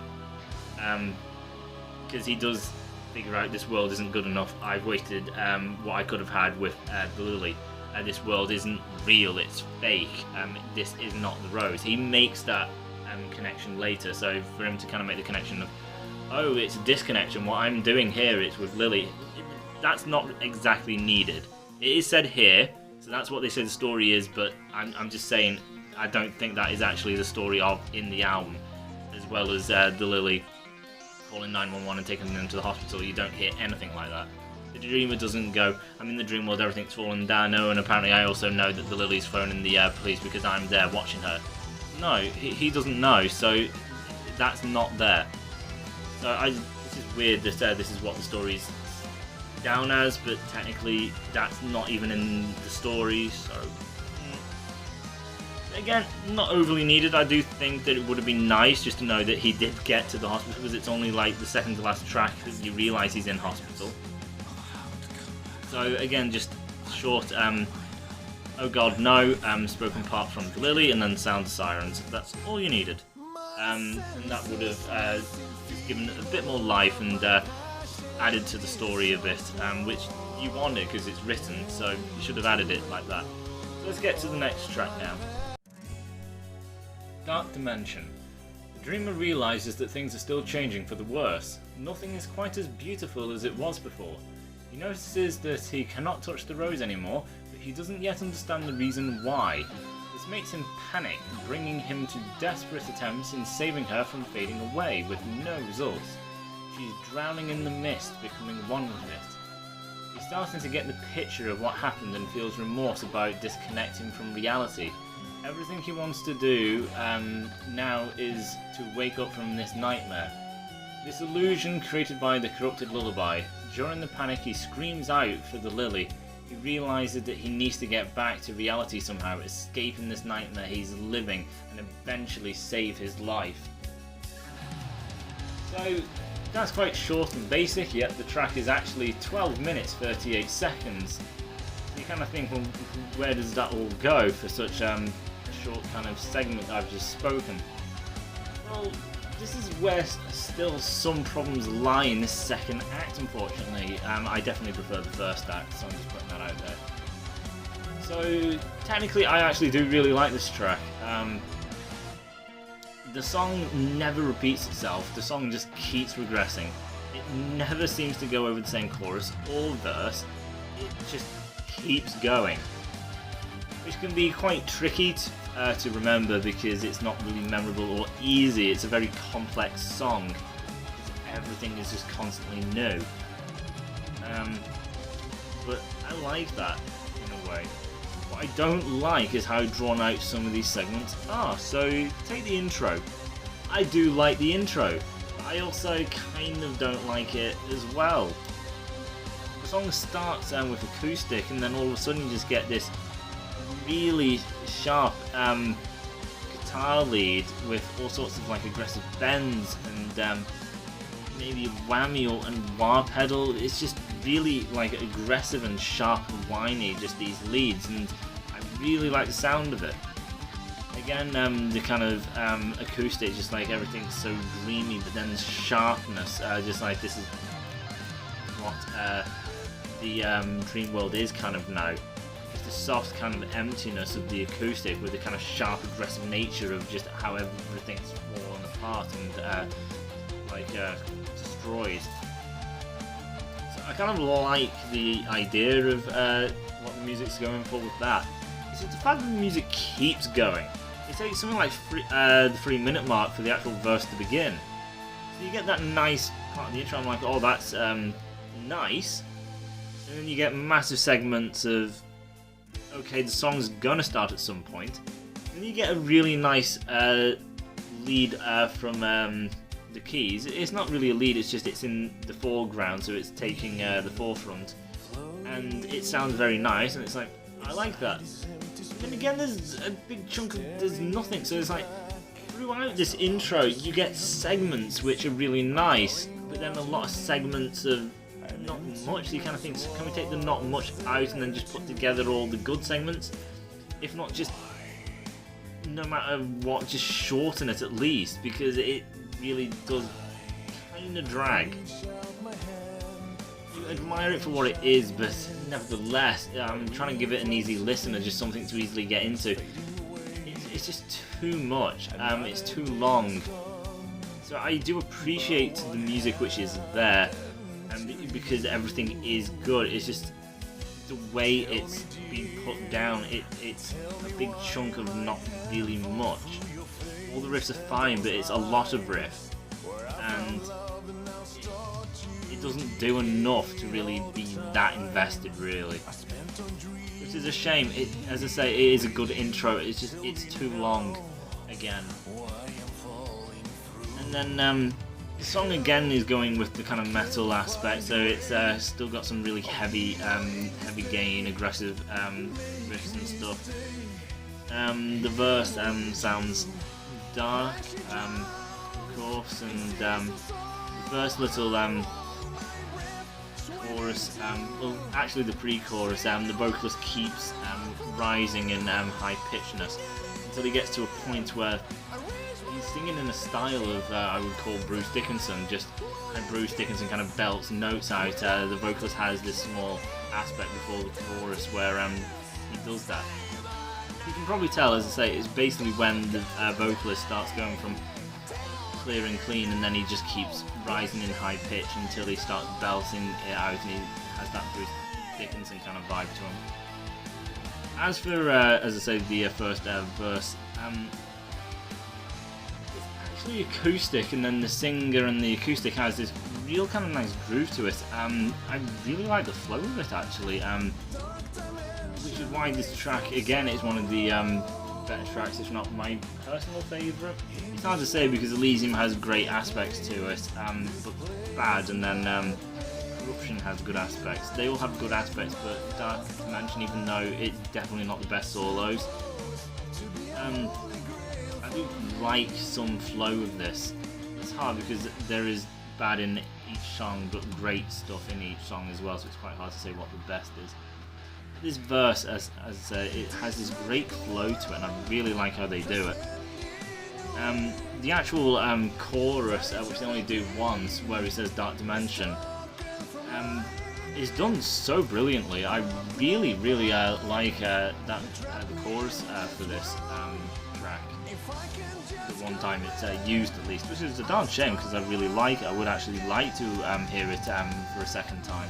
because he does figure out this world isn't good enough. I've wasted what I could have had with the Lily. This world isn't real, it's fake. This is not the rose. He makes that connection later, so for him to kind of make the connection of, oh, it's a disconnection, what I'm doing here, it's with Lily, that's not exactly needed. It is said here, so that's what they say the story is, but I'm just saying I don't think that is actually the story of in the album, as well as the Lily calling 911 and taking them to the hospital. You don't hear anything like that. The Dreamer doesn't go, I'm in the dream world, everything's fallen down, no, and apparently I also know that the Lily's phoning the police because I'm there watching her. No, he doesn't know, so that's not there. So this is weird that this is what the story's down as, but technically that's not even in the story, so again, not overly needed. I do think that it would have been nice just to know that he did get to the hospital, because it's only like the second to last track that you realise he's in hospital. So again, just short, oh God, no, spoken part from the Lily, and then sound sirens. That's all you needed. And that would have given it a bit more life and added to the story a bit, which you wanted because it's written, so you should have added it like that. So let's get to the next track now. Dark Dimension. The Dreamer realises that things are still changing for the worse. Nothing is quite as beautiful as it was before. He notices that he cannot touch the rose anymore, but he doesn't yet understand the reason why. This makes him panic, bringing him to desperate attempts in saving her from fading away, with no results. She's drowning in the mist, becoming one with it. He's starting to get the picture of what happened and feels remorse about disconnecting from reality. Everything he wants to do now is to wake up from this nightmare. This illusion created by the corrupted lullaby. During the panic, he screams out for the Lily. He realises that he needs to get back to reality somehow, escaping this nightmare he's living, and eventually save his life. So that's quite short and basic, yet the track is actually 12 minutes 38 seconds. You kind of think, well, where does that all go for such a short kind of segment that I've just spoken? Well, this is where still some problems lie in this second act, unfortunately. I definitely prefer the first act, so I'm just putting that out there. So, technically, I actually do really like this track. The song never repeats itself, the song just keeps regressing. It never seems to go over the same chorus or verse, it just keeps going. Which can be quite tricky to remember, because it's not really memorable or easy. It's a very complex song, because everything is just constantly new. But I like that in a way. What I don't like is how drawn out some of these segments are. So take the intro. I do like the intro, but I also kind of don't like it as well. The song starts with acoustic, and then all of a sudden you just get this really sharp guitar lead with all sorts of like aggressive bends and maybe a whammy and wah pedal. It's just really like aggressive and sharp and whiny, just these leads, and I really like the sound of it. Again, the kind of acoustic, just like everything's so dreamy, but then the sharpness, just like this is what the dream world is kind of now. It's the soft kind of emptiness of the acoustic with the kind of sharp, aggressive nature of just how everything's fallen apart and destroyed. So I kind of like the idea of what the music's going for with that. It's just the fact that the music keeps going. It takes something like the 3-minute mark for the actual verse to begin. So you get that nice part of the intro. I'm like, oh, that's nice. And then you get massive segments of, okay, the song's gonna start at some point. And then you get a really nice lead from the keys. It's not really a lead, it's in the foreground, so it's taking the forefront. And it sounds very nice, and it's like, I like that. Then again, there's a big chunk of there's nothing, so it's like throughout this intro you get segments which are really nice, but then a lot of segments of not much. So you kind of think, can we take the not much out and then just put together all the good segments? If not, just no matter what, just shorten it at least, because it really does kind of drag. You admire it for what it is, but nevertheless, I'm trying to give it an easy listen or just something to easily get into. It's just too much. It's too long. So I do appreciate the music which is there, and because everything is good. It's just the way it's been put down. It's a big chunk of not really much. All the riffs are fine, but it's a lot of riffs, and it doesn't do enough to really be that invested, really. Which is a shame. As I say, it is a good intro. It's too long again. And then the song again is going with the kind of metal aspect, so it's still got some really heavy gain, aggressive riffs and stuff. The verse sounds dark, of course, and the first little chorus, well, actually the pre-chorus, the vocalist keeps rising in high pitchedness until he gets to a point where he's singing in a style of I would call Bruce Dickinson, just like Bruce Dickinson kind of belts notes out. The vocalist has this small aspect before the chorus where he does that. You can probably tell, as I say, it's basically when the vocalist starts going from clear and clean, and then he just keeps rising in high pitch until he starts belting it out, and he has that Bruce Dickinson kind of vibe to him. As for, as I say, the first verse, it's actually acoustic, and then the singer and the acoustic has this real kind of nice groove to it. I really like the flow of it, actually. Which is why this track, again, is one of the better tracks, if not my personal favourite. It's hard to say because Elysium has great aspects to it, but bad, and then Corruption has good aspects. They all have good aspects, but Dark Dimension, even though it's definitely not the best solos, I do like some flow of this. It's hard because there is bad in each song, but great stuff in each song as well, so it's quite hard to say what the best is. This verse, as I say, it has this great flow to it, and I really like how they do it. The actual chorus, which they only do once, where he says Dark Dimension, is done so brilliantly. I really like the chorus for this track. The one time it's used, at least, which is a darn shame because I really like it. I would actually like to hear it for a second time,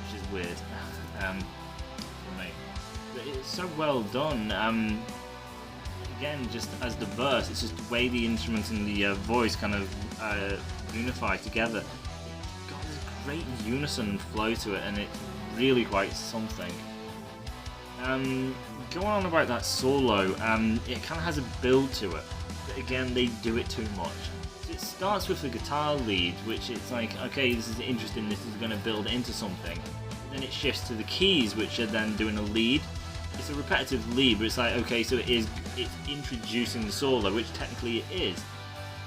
which is weird. But it's so well done. Again, just as the verse, it's just the way the instruments and the voice kind of unify together. It's got this great unison flow to it, and it's really quite something. Going on about that solo, it kind of has a build to it, but again, they do it too much. So it starts with the guitar lead, which it's like, okay, this is interesting, this is going to build into something. Then it shifts to the keys, which are then doing a lead. It's a repetitive lead, but it's like, okay, so it's introducing the solo, which technically it is.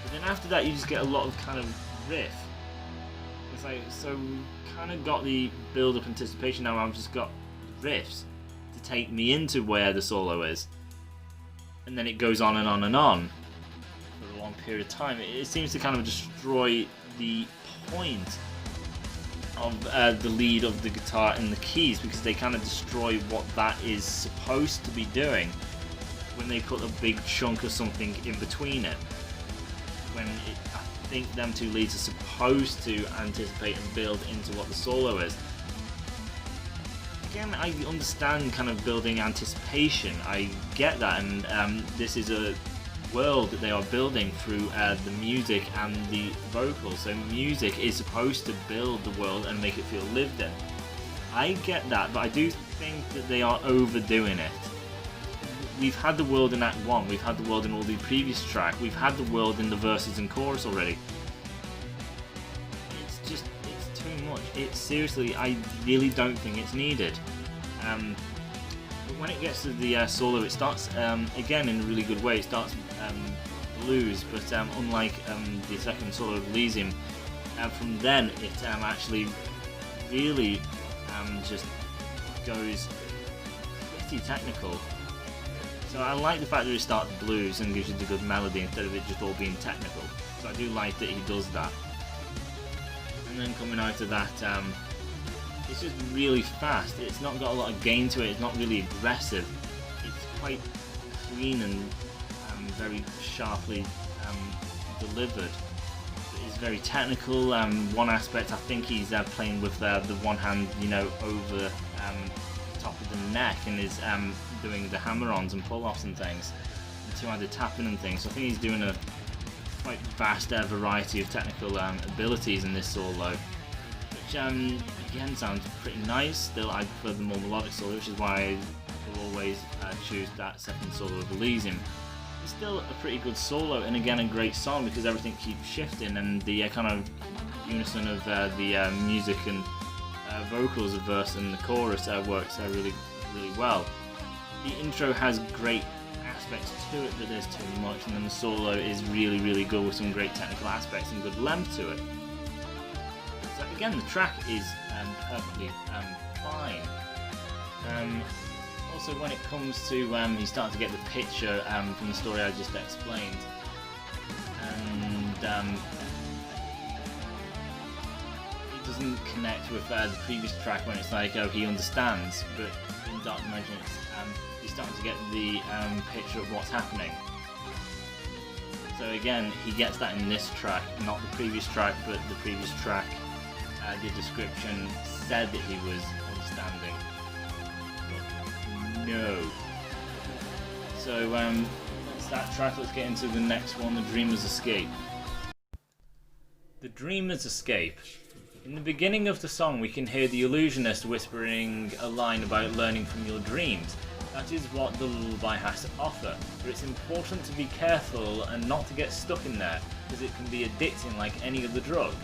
But then after that, you just get a lot of kind of riff. It's like, so kind of got the build-up anticipation, now I've just got riffs to take me into where the solo is. And then it goes on and on and on for a long period of time. It seems to kind of destroy the point of the lead of the guitar and the keys, because they kind of destroy what that is supposed to be doing when they put a big chunk of something in between it. When I think them two leads are supposed to anticipate and build into what the solo is. Again, I understand kind of building anticipation, I get that, and this is a world that they are building through the music and the vocals. So music is supposed to build the world and make it feel lived in. I get that, but I do think that they are overdoing it. We've had the world in Act 1, we've had the world in all the previous track, we've had the world in the verses and chorus already. It's too much. It seriously, I really don't think it's needed. But when it gets to the solo, it starts again in a really good way. It starts blues, but unlike the second solo of Elysium, from then it actually really just goes pretty technical. So I like the fact that it starts blues and gives you the good melody instead of it just all being technical. So I do like that he does that. And then coming out of that, it's just really fast. It's not got a lot of gain to it. It's not really aggressive. It's quite clean and very sharply delivered. It's very technical. One aspect, I think he's playing with the one hand, you know, over the top of the neck, and is doing the hammer-ons and pull-offs and things, and two-handed tapping and things. So I think he's doing a quite vast variety of technical abilities in this solo, which again sounds pretty nice. Still, I prefer the more melodic solo, which is why I will always choose that second solo of Elysium. It's still a pretty good solo, and again a great song because everything keeps shifting, and the kind of unison of the music and vocals, the verse and the chorus works really well. The intro has great aspects to it, but there's too much, and then the solo is really good with some great technical aspects and good length to it. So again, the track is perfectly fine. Also, when it comes to you start to get the picture from the story I just explained, and it doesn't connect with the previous track when it's like, oh, he understands, but in Dark Dimension it's you're starting to get the picture of what's happening. So again, he gets that in this track, not the previous track, but the previous track, the description said that he was understanding, but no. So that's that track. Let's get into the next one, The Dreamer's Escape. The Dreamer's Escape. In the beginning of the song, we can hear the illusionist whispering a line about learning from your dreams. That is what the lullaby has to offer, but it's important to be careful and not to get stuck in there, because it can be addicting like any other drug.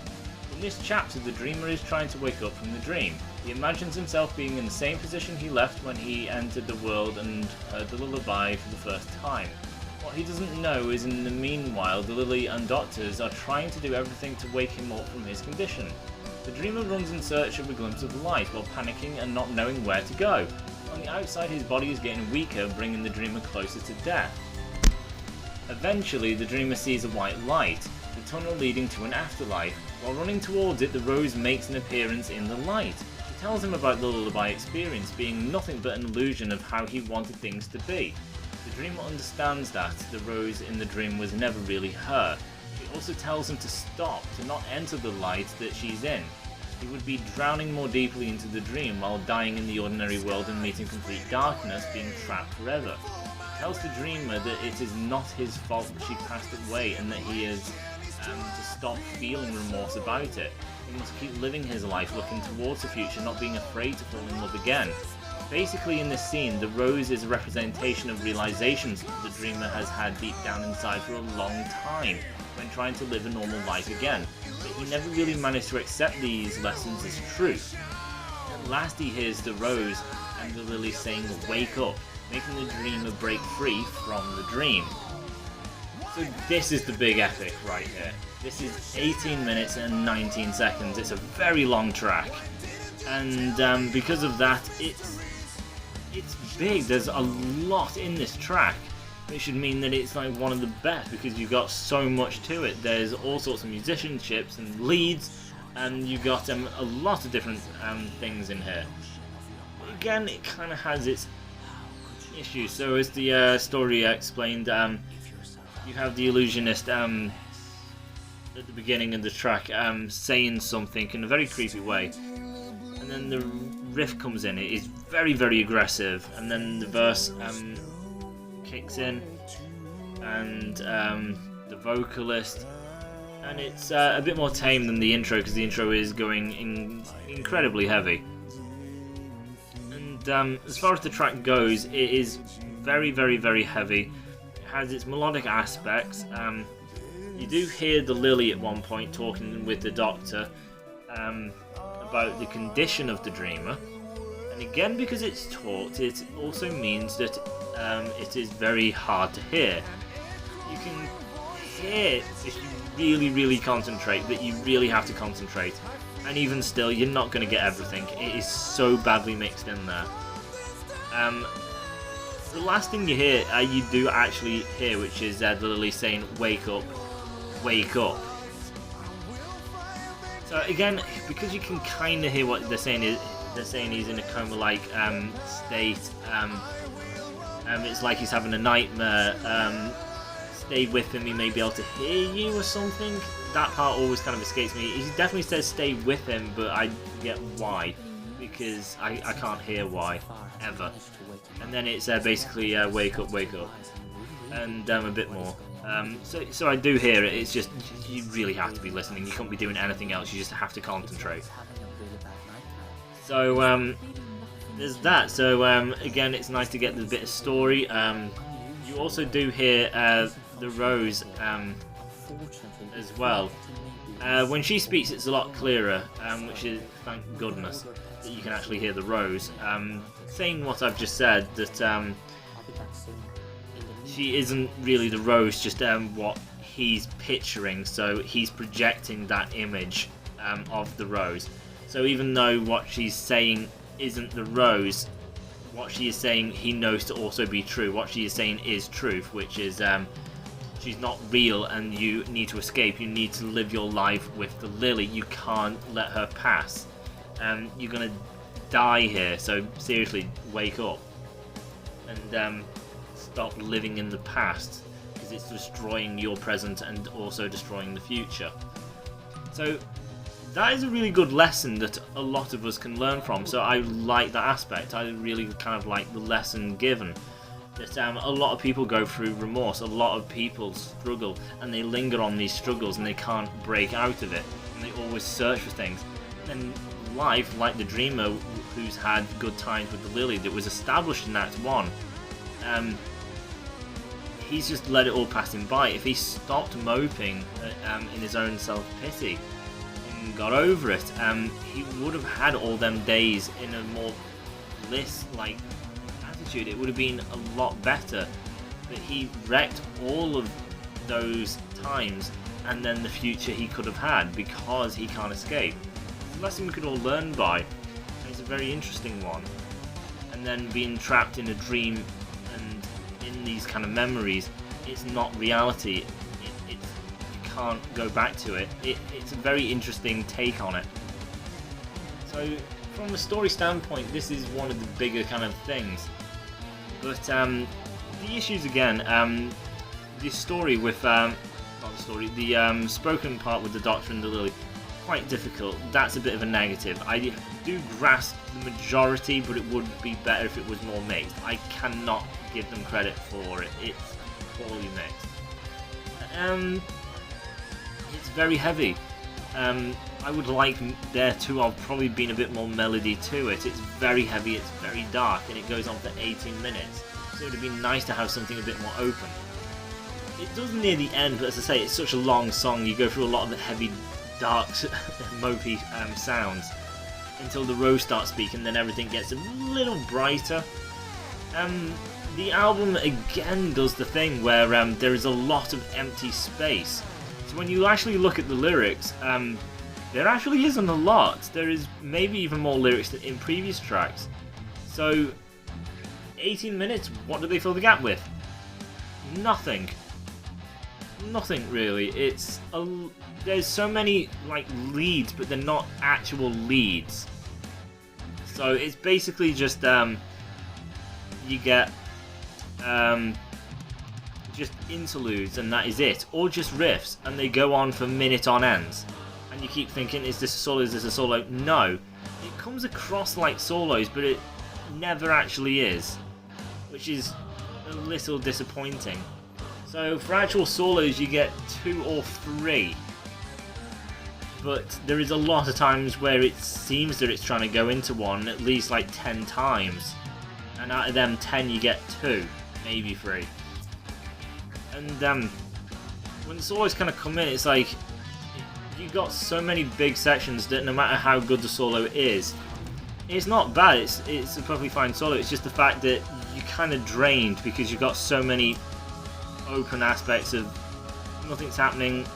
In this chapter, the dreamer is trying to wake up from the dream. He imagines himself being in the same position he left when he entered the world and heard the lullaby for the first time. What he doesn't know is in the meanwhile, the Lily and doctors are trying to do everything to wake him up from his condition. The dreamer runs in search of a glimpse of light while panicking and not knowing where to go. On the outside, his body is getting weaker, bringing the dreamer closer to death. Eventually, the dreamer sees a white light, the tunnel leading to an afterlife. While running towards it, the rose makes an appearance in the light. She tells him about the lullaby experience being nothing but an illusion of how he wanted things to be. The dreamer understands that the rose in the dream was never really her. She also tells him to stop, to not enter the light that she's in. He would be drowning more deeply into the dream while dying in the ordinary world and meeting complete darkness, being trapped forever. tells the dreamer that it is not his fault that she passed away and that he is to stop feeling remorse about it. He must keep living his life, looking towards the future, not being afraid to fall in love again. Basically, in this scene, the rose is a representation of realizations the dreamer has had deep down inside for a long time when trying to live a normal life again, but he never really managed to accept these lessons as truth. At last he hears the rose and the lily saying, "Wake up," making the dreamer break free from the dream. So this is the big epic right here. This is 18 minutes and 19 seconds. It's a very long track, and because of that, it's big. There's a lot in this track, which should mean that it's like one of the best because you've got so much to it. There's all sorts of musicianships and leads, and you've got a lot of different things in here. Again, it kind of has its issues. So as the story explained, you have the illusionist at the beginning of the track saying something in a very creepy way, and then the riff comes in. It is very, very aggressive, and then the verse kicks in, and the vocalist, and it's a bit more tame than the intro because the intro is going incredibly heavy. And as far as the track goes, it is very, very, very heavy. It has its melodic aspects. You do hear the lily at one point talking with the doctor about the condition of the dreamer, and again, because it's taught, it also means that it is very hard to hear. You can hear if you really, really concentrate, but you really have to concentrate, and even still, you're not going to get everything. It is so badly mixed in there. The last thing you hear, you do actually hear, which is the lily saying, "Wake up, wake up." So again, because you can kind of hear what they're saying he's in a coma-like state. It's like he's having a nightmare. Stay with him, he may be able to hear you or something. That part always kind of escapes me. He definitely says stay with him, but I get why, because I can't hear why ever. And then it's basically wake up, and a bit more. So I do hear it. It's just you really have to be listening. You can't be doing anything else. You just have to concentrate. So there's that. So again, it's nice to get the bit of story. You also do hear the rose as well. When she speaks, it's a lot clearer, which is thank goodness that you can actually hear the rose saying what I've just said, that she isn't really the rose, just what he's picturing. So he's projecting that image of the rose. So even though what she's saying isn't the rose, what she is saying he knows to also be true. What she is saying is truth, which is she's not real and you need to escape. You need to live your life with the lily. You can't let her pass. You're gonna die here, so seriously, wake up and stop living in the past, because it's destroying your present and also destroying the future. So that is a really good lesson that a lot of us can learn from. So I like that aspect. I really kind of like the lesson given, that a lot of people go through remorse, a lot of people struggle and they linger on these struggles and they can't break out of it, and they always search for things. And life, like the dreamer who's had good times with the lily that was established in Act 1, he's just let it all pass him by. If he stopped moping in his own self-pity and got over it, he would have had all them days in a more bliss-like attitude. It would have been a lot better. But he wrecked all of those times and then the future he could have had because he can't escape. It's a lesson we could all learn by, and it's a very interesting one. And then being trapped in a dream and in these kind of memories, it's not reality. You can't go back to it. It's a very interesting take on it. So from a story standpoint, this is one of the bigger kind of things. But the issues again, the story with not the story, the spoken part with the Doctor and the Lily, quite difficult. That's a bit of a negative. I do grasp the majority, but it would be better if it was more mixed. I cannot give them credit for it. It's poorly mixed. It's very heavy. I would like there to have probably been a bit more melody to it. It's very heavy, it's very dark, and it goes on for 18 minutes. So it would have been nice to have something a bit more open. It does near the end, but as I say, it's such a long song. You go through a lot of the heavy, dark, mopey sounds until the rose starts speaking, then everything gets a little brighter. The album again does the thing where there is a lot of empty space. So when you actually look at the lyrics, there actually isn't a lot. There is maybe even more lyrics than in previous tracks. So 18 minutes, what do they fill the gap with? Nothing. Nothing really. There's so many like leads, but they're not actual leads. So it's basically just you get just interludes and that is it, or just riffs, and they go on for minute on ends. And you keep thinking, is this a solo? Is this a solo? No, it comes across like solos, but it never actually is, which is a little disappointing. So for actual solos, you get 2 or 3. But there is a lot of times where it seems that it's trying to go into one at least like 10 times. And out of them 10 you get 2, maybe 3. And when the solos kind of come in, it's like you've got so many big sections that no matter how good the solo is, it's not bad, it's a perfectly fine solo. It's just the fact that you're kind of drained because you've got so many open aspects of nothing's happening,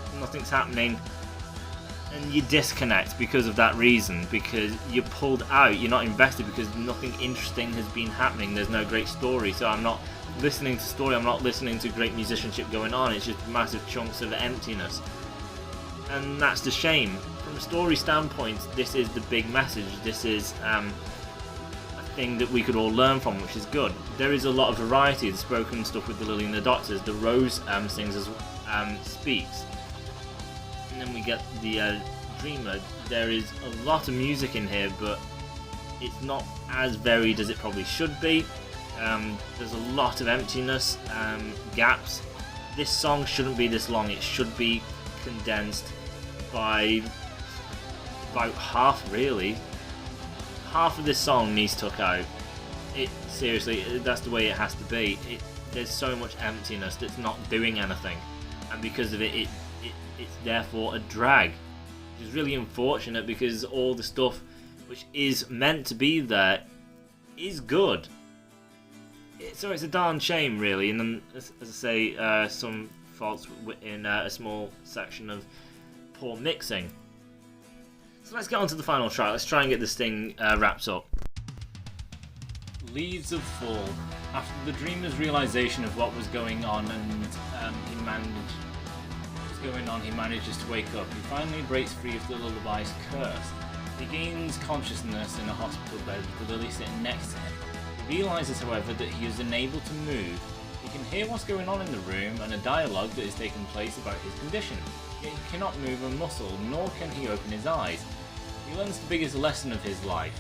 and you disconnect because of that reason, because you're pulled out, you're not invested because nothing interesting has been happening, there's no great story, so I'm not listening to story, I'm not listening to great musicianship going on, it's just massive chunks of emptiness. And that's the shame. From a story standpoint, this is the big message, this is a thing that we could all learn from, which is good. There is a lot of variety, the spoken stuff with the Lily and the Doctors, the Rose sings as speaks. And then we get the Dreamer. There is a lot of music in here, but it's not as varied as it probably should be. There's a lot of emptiness, gaps. This song shouldn't be this long, it should be condensed by about half, really. Half of this song needs took out. Seriously, that's the way it has to be. There's so much emptiness that's not doing anything, and because of it, it's therefore a drag, which is really unfortunate because all the stuff which is meant to be there is good. So it's a darn shame, really. And then, as I say, some faults in a small section of poor mixing. So let's get on to the final track. Let's try and get this thing wrapped up. Leaves of Fall. After the dreamer's realization of what was going on and he manages to wake up. He finally breaks free of the lullaby's curse. He gains consciousness in a hospital bed with Lily sitting next to him. He realizes, however, that he is unable to move. He can hear what's going on in the room and a dialogue that is taking place about his condition, yet he cannot move a muscle, nor can he open his eyes. He learns the biggest lesson of his life: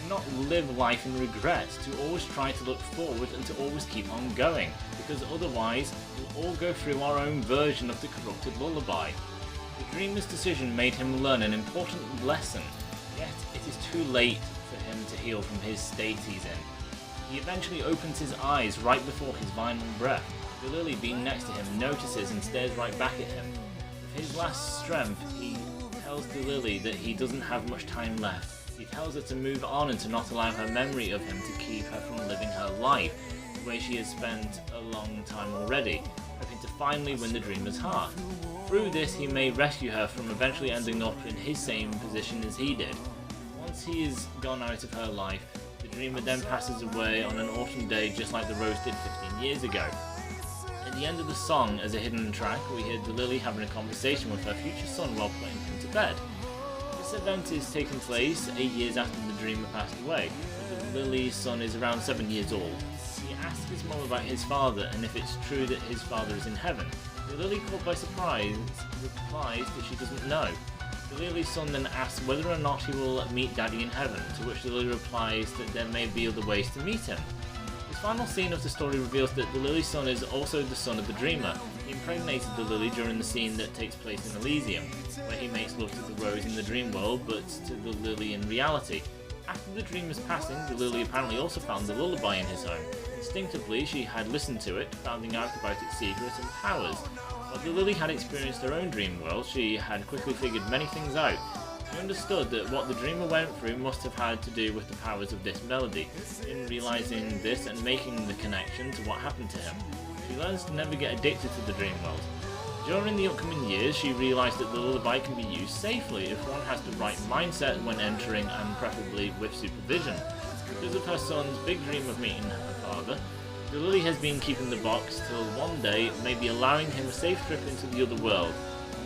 to not live life in regret, to always try to look forward and to always keep on going, because otherwise we'll all go through our own version of the corrupted lullaby. The dreamer's decision made him learn an important lesson, yet it is too late for him to heal from his state he's in. He eventually opens his eyes right before his final breath. The Lily being next to him notices and stares right back at him. With his last strength, he tells the Lily that he doesn't have much time left. He tells her to move on and to not allow her memory of him to keep her from living her life, the way she has spent a long time already, hoping to finally win the dreamer's heart. Through this, he may rescue her from eventually ending up in his same position as he did. Once he is gone out of her life, the dreamer then passes away on an autumn day just like the Rose did 15 years ago. At the end of the song, as a hidden track, we hear the Lily having a conversation with her future son while putting him to bed. This event is taking place 8 years after the dreamer passed away. The Lily's son is around 7 years old. He asks his mom about his father and if it's true that his father is in heaven. The Lily, caught by surprise, replies that she doesn't know. The Lily's son then asks whether or not he will meet Daddy in heaven, to which the Lily replies that there may be other ways to meet him. This final scene of the story reveals that the Lily son is also the son of the Dreamer. He impregnated the Lily during the scene that takes place in Elysium, where he makes love to the Rose in the dream world, but to the Lily in reality. After the Dreamer's passing, the Lily apparently also found the lullaby in his home. Instinctively, she had listened to it, finding out about its secrets and powers. While the Lily had experienced her own dream world, she had quickly figured many things out. She understood that what the Dreamer went through must have had to do with the powers of this melody. In realizing this and making the connection to what happened to him, she learns to never get addicted to the dream world. During the upcoming years, she realized that the lullaby can be used safely if one has the right mindset when entering and preferably with supervision. Because of her son's big dream of meeting her father, the Lily has been keeping the box till one day, maybe allowing him a safe trip into the other world.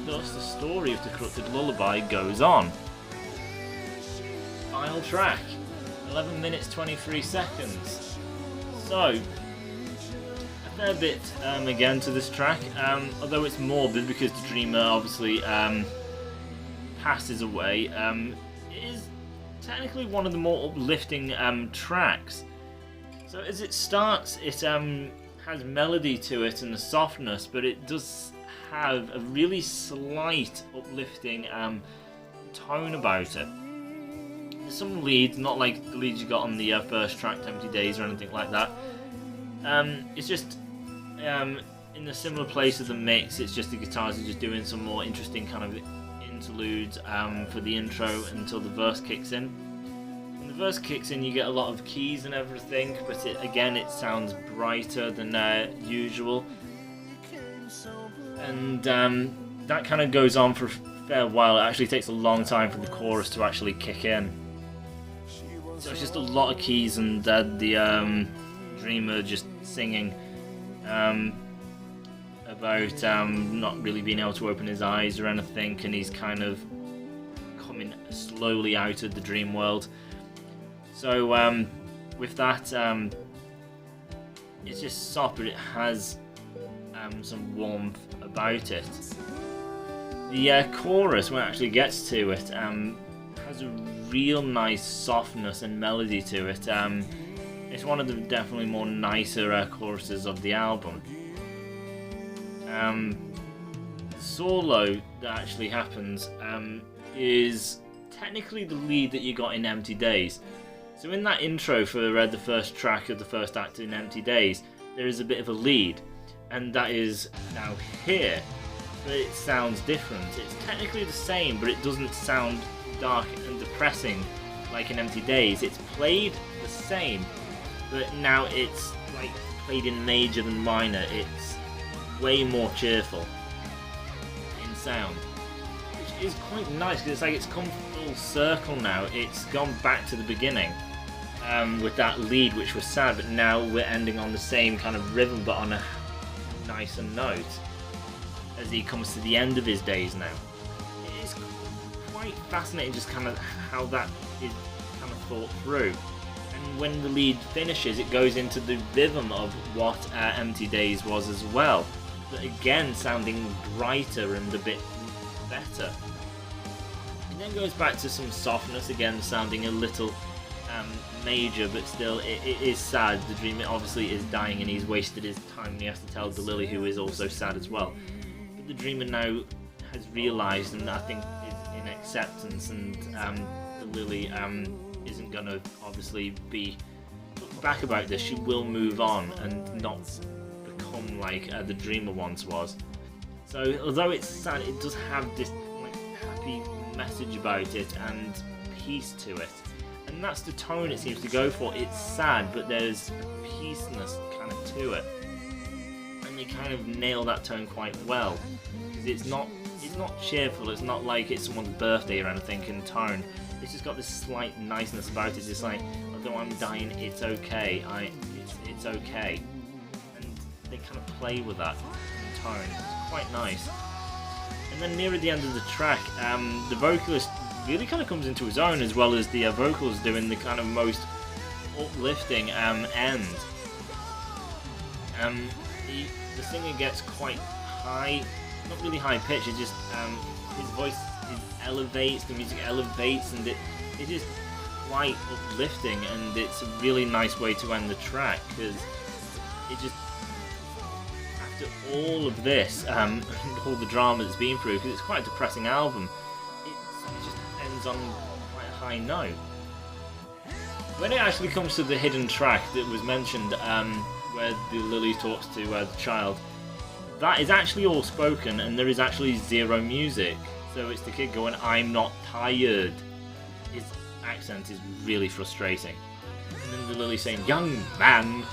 Thus, the story of the corrupted lullaby goes on. Final track, 11 minutes 23 seconds. So, a fair bit again to this track, although it's morbid because the Dreamer obviously passes away. It is technically one of the more uplifting tracks. So as it starts, it has melody to it and a softness, but it does have a really slight uplifting tone about it. There's some leads, not like the leads you got on the first track, Empty Days, or anything like that. It's just in a similar place of the mix. It's just the guitars are just doing some more interesting kind of interludes for the intro until the verse kicks in. When the verse kicks in, you get a lot of keys and everything, but it sounds brighter than usual. And that kind of goes on for a fair while. It actually takes a long time for the chorus to actually kick in. So it's just a lot of keys and the Dreamer just singing about not really being able to open his eyes or anything, and he's kind of coming slowly out of the dream world. So with that, it's just soft, but it has some warmth about it. The chorus, when it actually gets to it, has a real nice softness and melody to it. It's one of the definitely more nicer choruses of the album. The solo that actually happens is technically the lead that you got in Empty Days. So in that intro for the first track of the first act in Empty Days, there is a bit of a lead, and that is now here, but it sounds different. It's technically the same, but it doesn't sound dark and depressing like in Empty Days. It's played the same, but now it's like played in major than minor. It's way more cheerful in sound, which is quite nice because it's like it's come full circle now. It's gone back to the beginning with that lead, which was sad, but now we're ending on the same kind of rhythm but on a nicer note as he comes to the end of his days now. It is quite fascinating just kind of how that is kind of thought through. And when the lead finishes, it goes into the rhythm of what Empty Days was as well, but again sounding brighter and a bit better. It then goes back to some softness, again sounding a little major, but still it is sad. The Dreamer obviously is dying and he's wasted his time and he has to tell the Lily, who is also sad as well. But the Dreamer now has realised, and I think is in acceptance, and the Lily isn't going to obviously be looking back about this. She will move on and not become like the Dreamer once was. So although it's sad, it does have this like happy message about it and peace to it. And that's the tone it seems to go for. It's sad, but there's a peaceness kind of to it. And they kind of nail that tone quite well. Because it's not cheerful, it's not like it's someone's birthday or anything in tone. It's just got this slight niceness about it. It's like, although I'm dying, it's okay. It's okay. And they kind of play with that in tone. It's quite nice. And then nearer the end of the track, the vocalist really kind of comes into his own, as well as the vocals doing the kind of most uplifting end. The singer gets quite high, not really high pitch, it's just his voice elevates, the music elevates, and it just quite uplifting, and it's a really nice way to end the track, because it just, after all of this, all the drama that's been through, because it's quite a depressing album, it just ends on quite a high note. When it actually comes to the hidden track that was mentioned, where the Lily talks to the child, that is actually all spoken, and there is actually zero music. So it's the kid going, "I'm not tired." His accent is really frustrating. And then the Lily saying, "Young man,"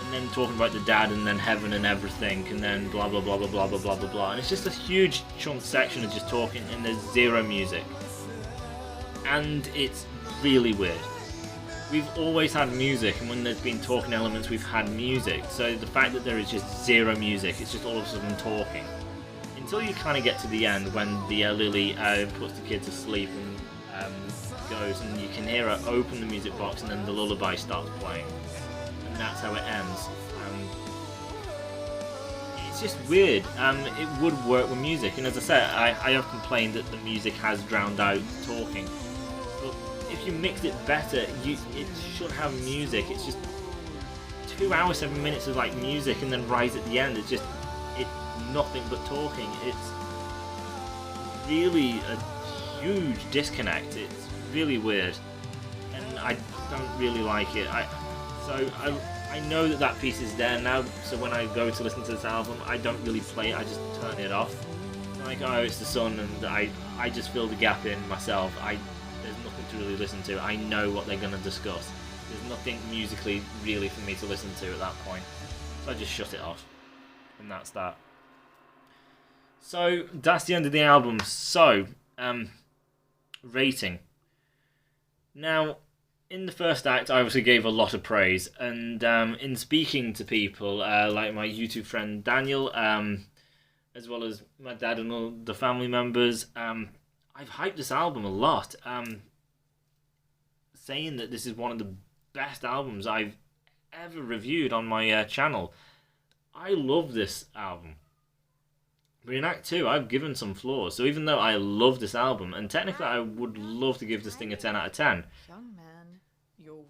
and then talking about the dad, and then heaven and everything, and then blah blah blah blah blah blah blah blah blah. And it's just a huge chunk section of just talking, and there's zero music. And it's really weird. We've always had music, and when there's been talking elements, we've had music. So the fact that there is just zero music, it's just all of a sudden talking. Until you kind of get to the end, when the Lily puts the kid to sleep and goes, and you can hear her open the music box, and then the lullaby starts playing. And that's how it ends. It's just weird. It would work with music, and as I said, I have complained that the music has drowned out talking. If you mixed it better, it should have music. It's just 2 hours, 7 minutes of like music, and then right at the end, it's nothing but talking. It's really a huge disconnect. It's really weird, and I don't really like it. I know that piece is there now, so when I go to listen to this album, I don't really play it. I just turn it off. Like, oh, it's the sun, and I just fill the gap in myself. There's nothing to really listen to. I know what they're going to discuss. There's nothing musically really for me to listen to at that point. So I just shut it off. And that's that. So that's the end of the album. So, rating. Now, in the first act, I obviously gave a lot of praise. And in speaking to people, like my YouTube friend Daniel, as well as my dad and all the family members, I've hyped this album a lot, saying that this is one of the best albums I've ever reviewed on my channel. I love this album. But in Act 2, I've given some flaws. So even though I love this album, and technically I would love to give this thing a 10 out of 10,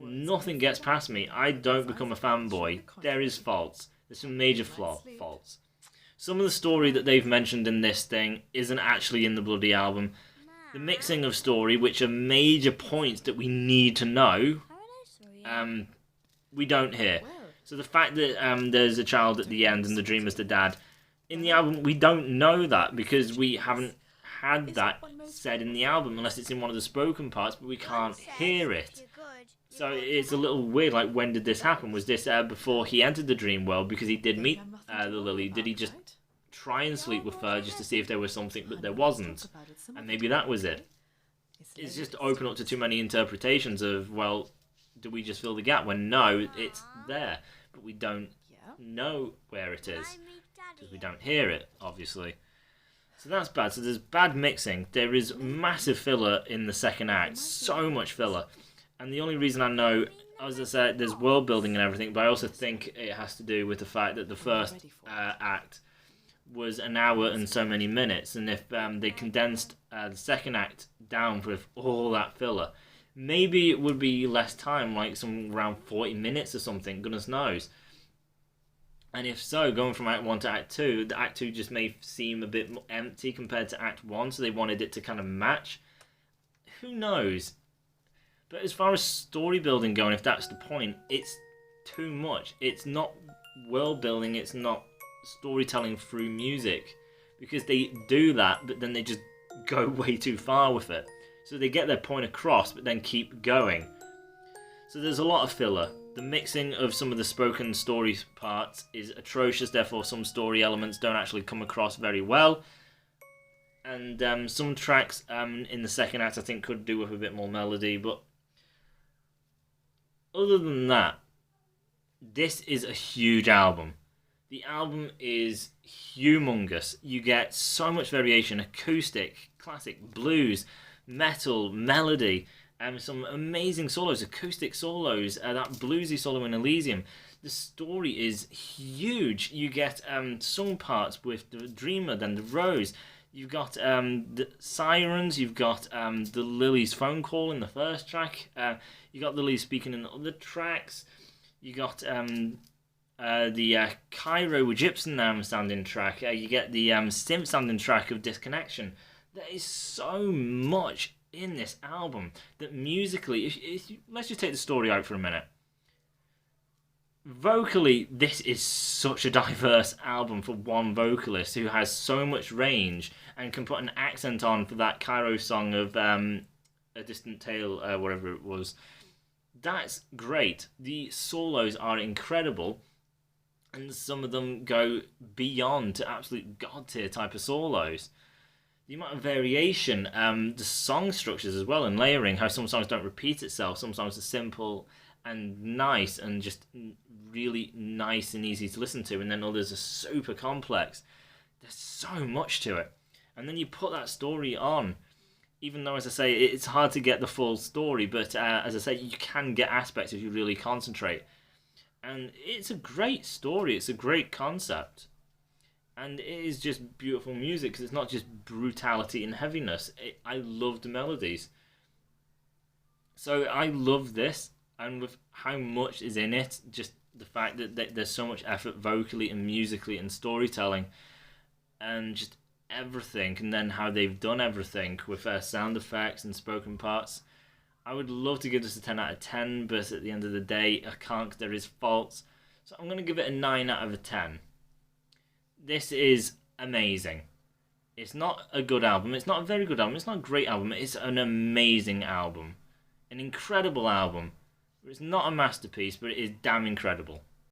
nothing gets past me. I don't become a fanboy. There is faults. There's some major faults. Some of the story that they've mentioned in this thing isn't actually in the bloody album. The mixing of story, which are major points that we need to know, we don't hear. So the fact that there's a child at the end and the dream is the dad, in the album we don't know that, because we haven't had that said in the album unless it's in one of the spoken parts, but we can't hear it. So it's a little weird, like, when did this happen? Was this before he entered the dream world, because he did meet the Lily? Did he just try and sleep with her just to see if there was something, but there wasn't, and maybe that was it? It's just open up to too many interpretations of, well, do we just fill the gap when no, it's there, but we don't know where it is because we don't hear it, obviously. So that's bad. So there's bad mixing. There is massive filler in the second act, so much filler, and the only reason I know, as I said, there's world building and everything, but I also think it has to do with the fact that the first act was an hour and so many minutes, and if they condensed the second act down with all that filler, maybe it would be less time, like some around 40 minutes or something, goodness knows. And if so, going from Act 1 to Act 2, the Act 2 just may seem a bit empty compared to Act 1, so they wanted it to kind of match. Who knows? But as far as story building going, if that's the point, it's too much. It's not world building, it's not storytelling through music, because they do that, but then they just go way too far with it. So they get their point across, but then keep going. So there's a lot of filler. The mixing of some of the spoken story parts is atrocious, therefore some story elements don't actually come across very well. And some tracks in the second act I think could do with a bit more melody, but other than that, this is a huge album. The album is humongous. You get so much variation: acoustic, classic, blues, metal, melody, some amazing solos, acoustic solos, that bluesy solo in Elysium. The story is huge. You get song parts with the Dreamer, then the Rose. You've got the sirens. You've got the Lily's phone call in the first track. You got Lily speaking in the other tracks. You got the Cairo Egyptian sounding track. You get the synth sounding track of Disconnection. There is so much in this album that musically, let's just take the story out for a minute. Vocally, this is such a diverse album for one vocalist who has so much range and can put an accent on for that Cairo song of A Distant Tale, whatever it was. That's great. The solos are incredible, and some of them go beyond to absolute god tier type of solos. The amount of variation, the song structures as well, and layering, how some songs don't repeat itself, some songs are simple and nice and just really nice and easy to listen to, and then others are super complex. There's so much to it. And then you put that story on, even though, as I say, it's hard to get the full story, but as I say, you can get aspects if you really concentrate. And it's a great story, it's a great concept. And it is just beautiful music, because it's not just brutality and heaviness. I love the melodies. So I love this, and with how much is in it, just the fact that there's so much effort vocally and musically and storytelling, and just everything, and then how they've done everything with sound effects and spoken parts. I would love to give this a 10 out of 10, but at the end of the day, I can't, 'cause there is faults. So I'm going to give it a 9 out of 10. This is amazing. It's not a good album. It's not a very good album. It's not a great album. It's an amazing album. An incredible album. It's not a masterpiece, but it is damn incredible.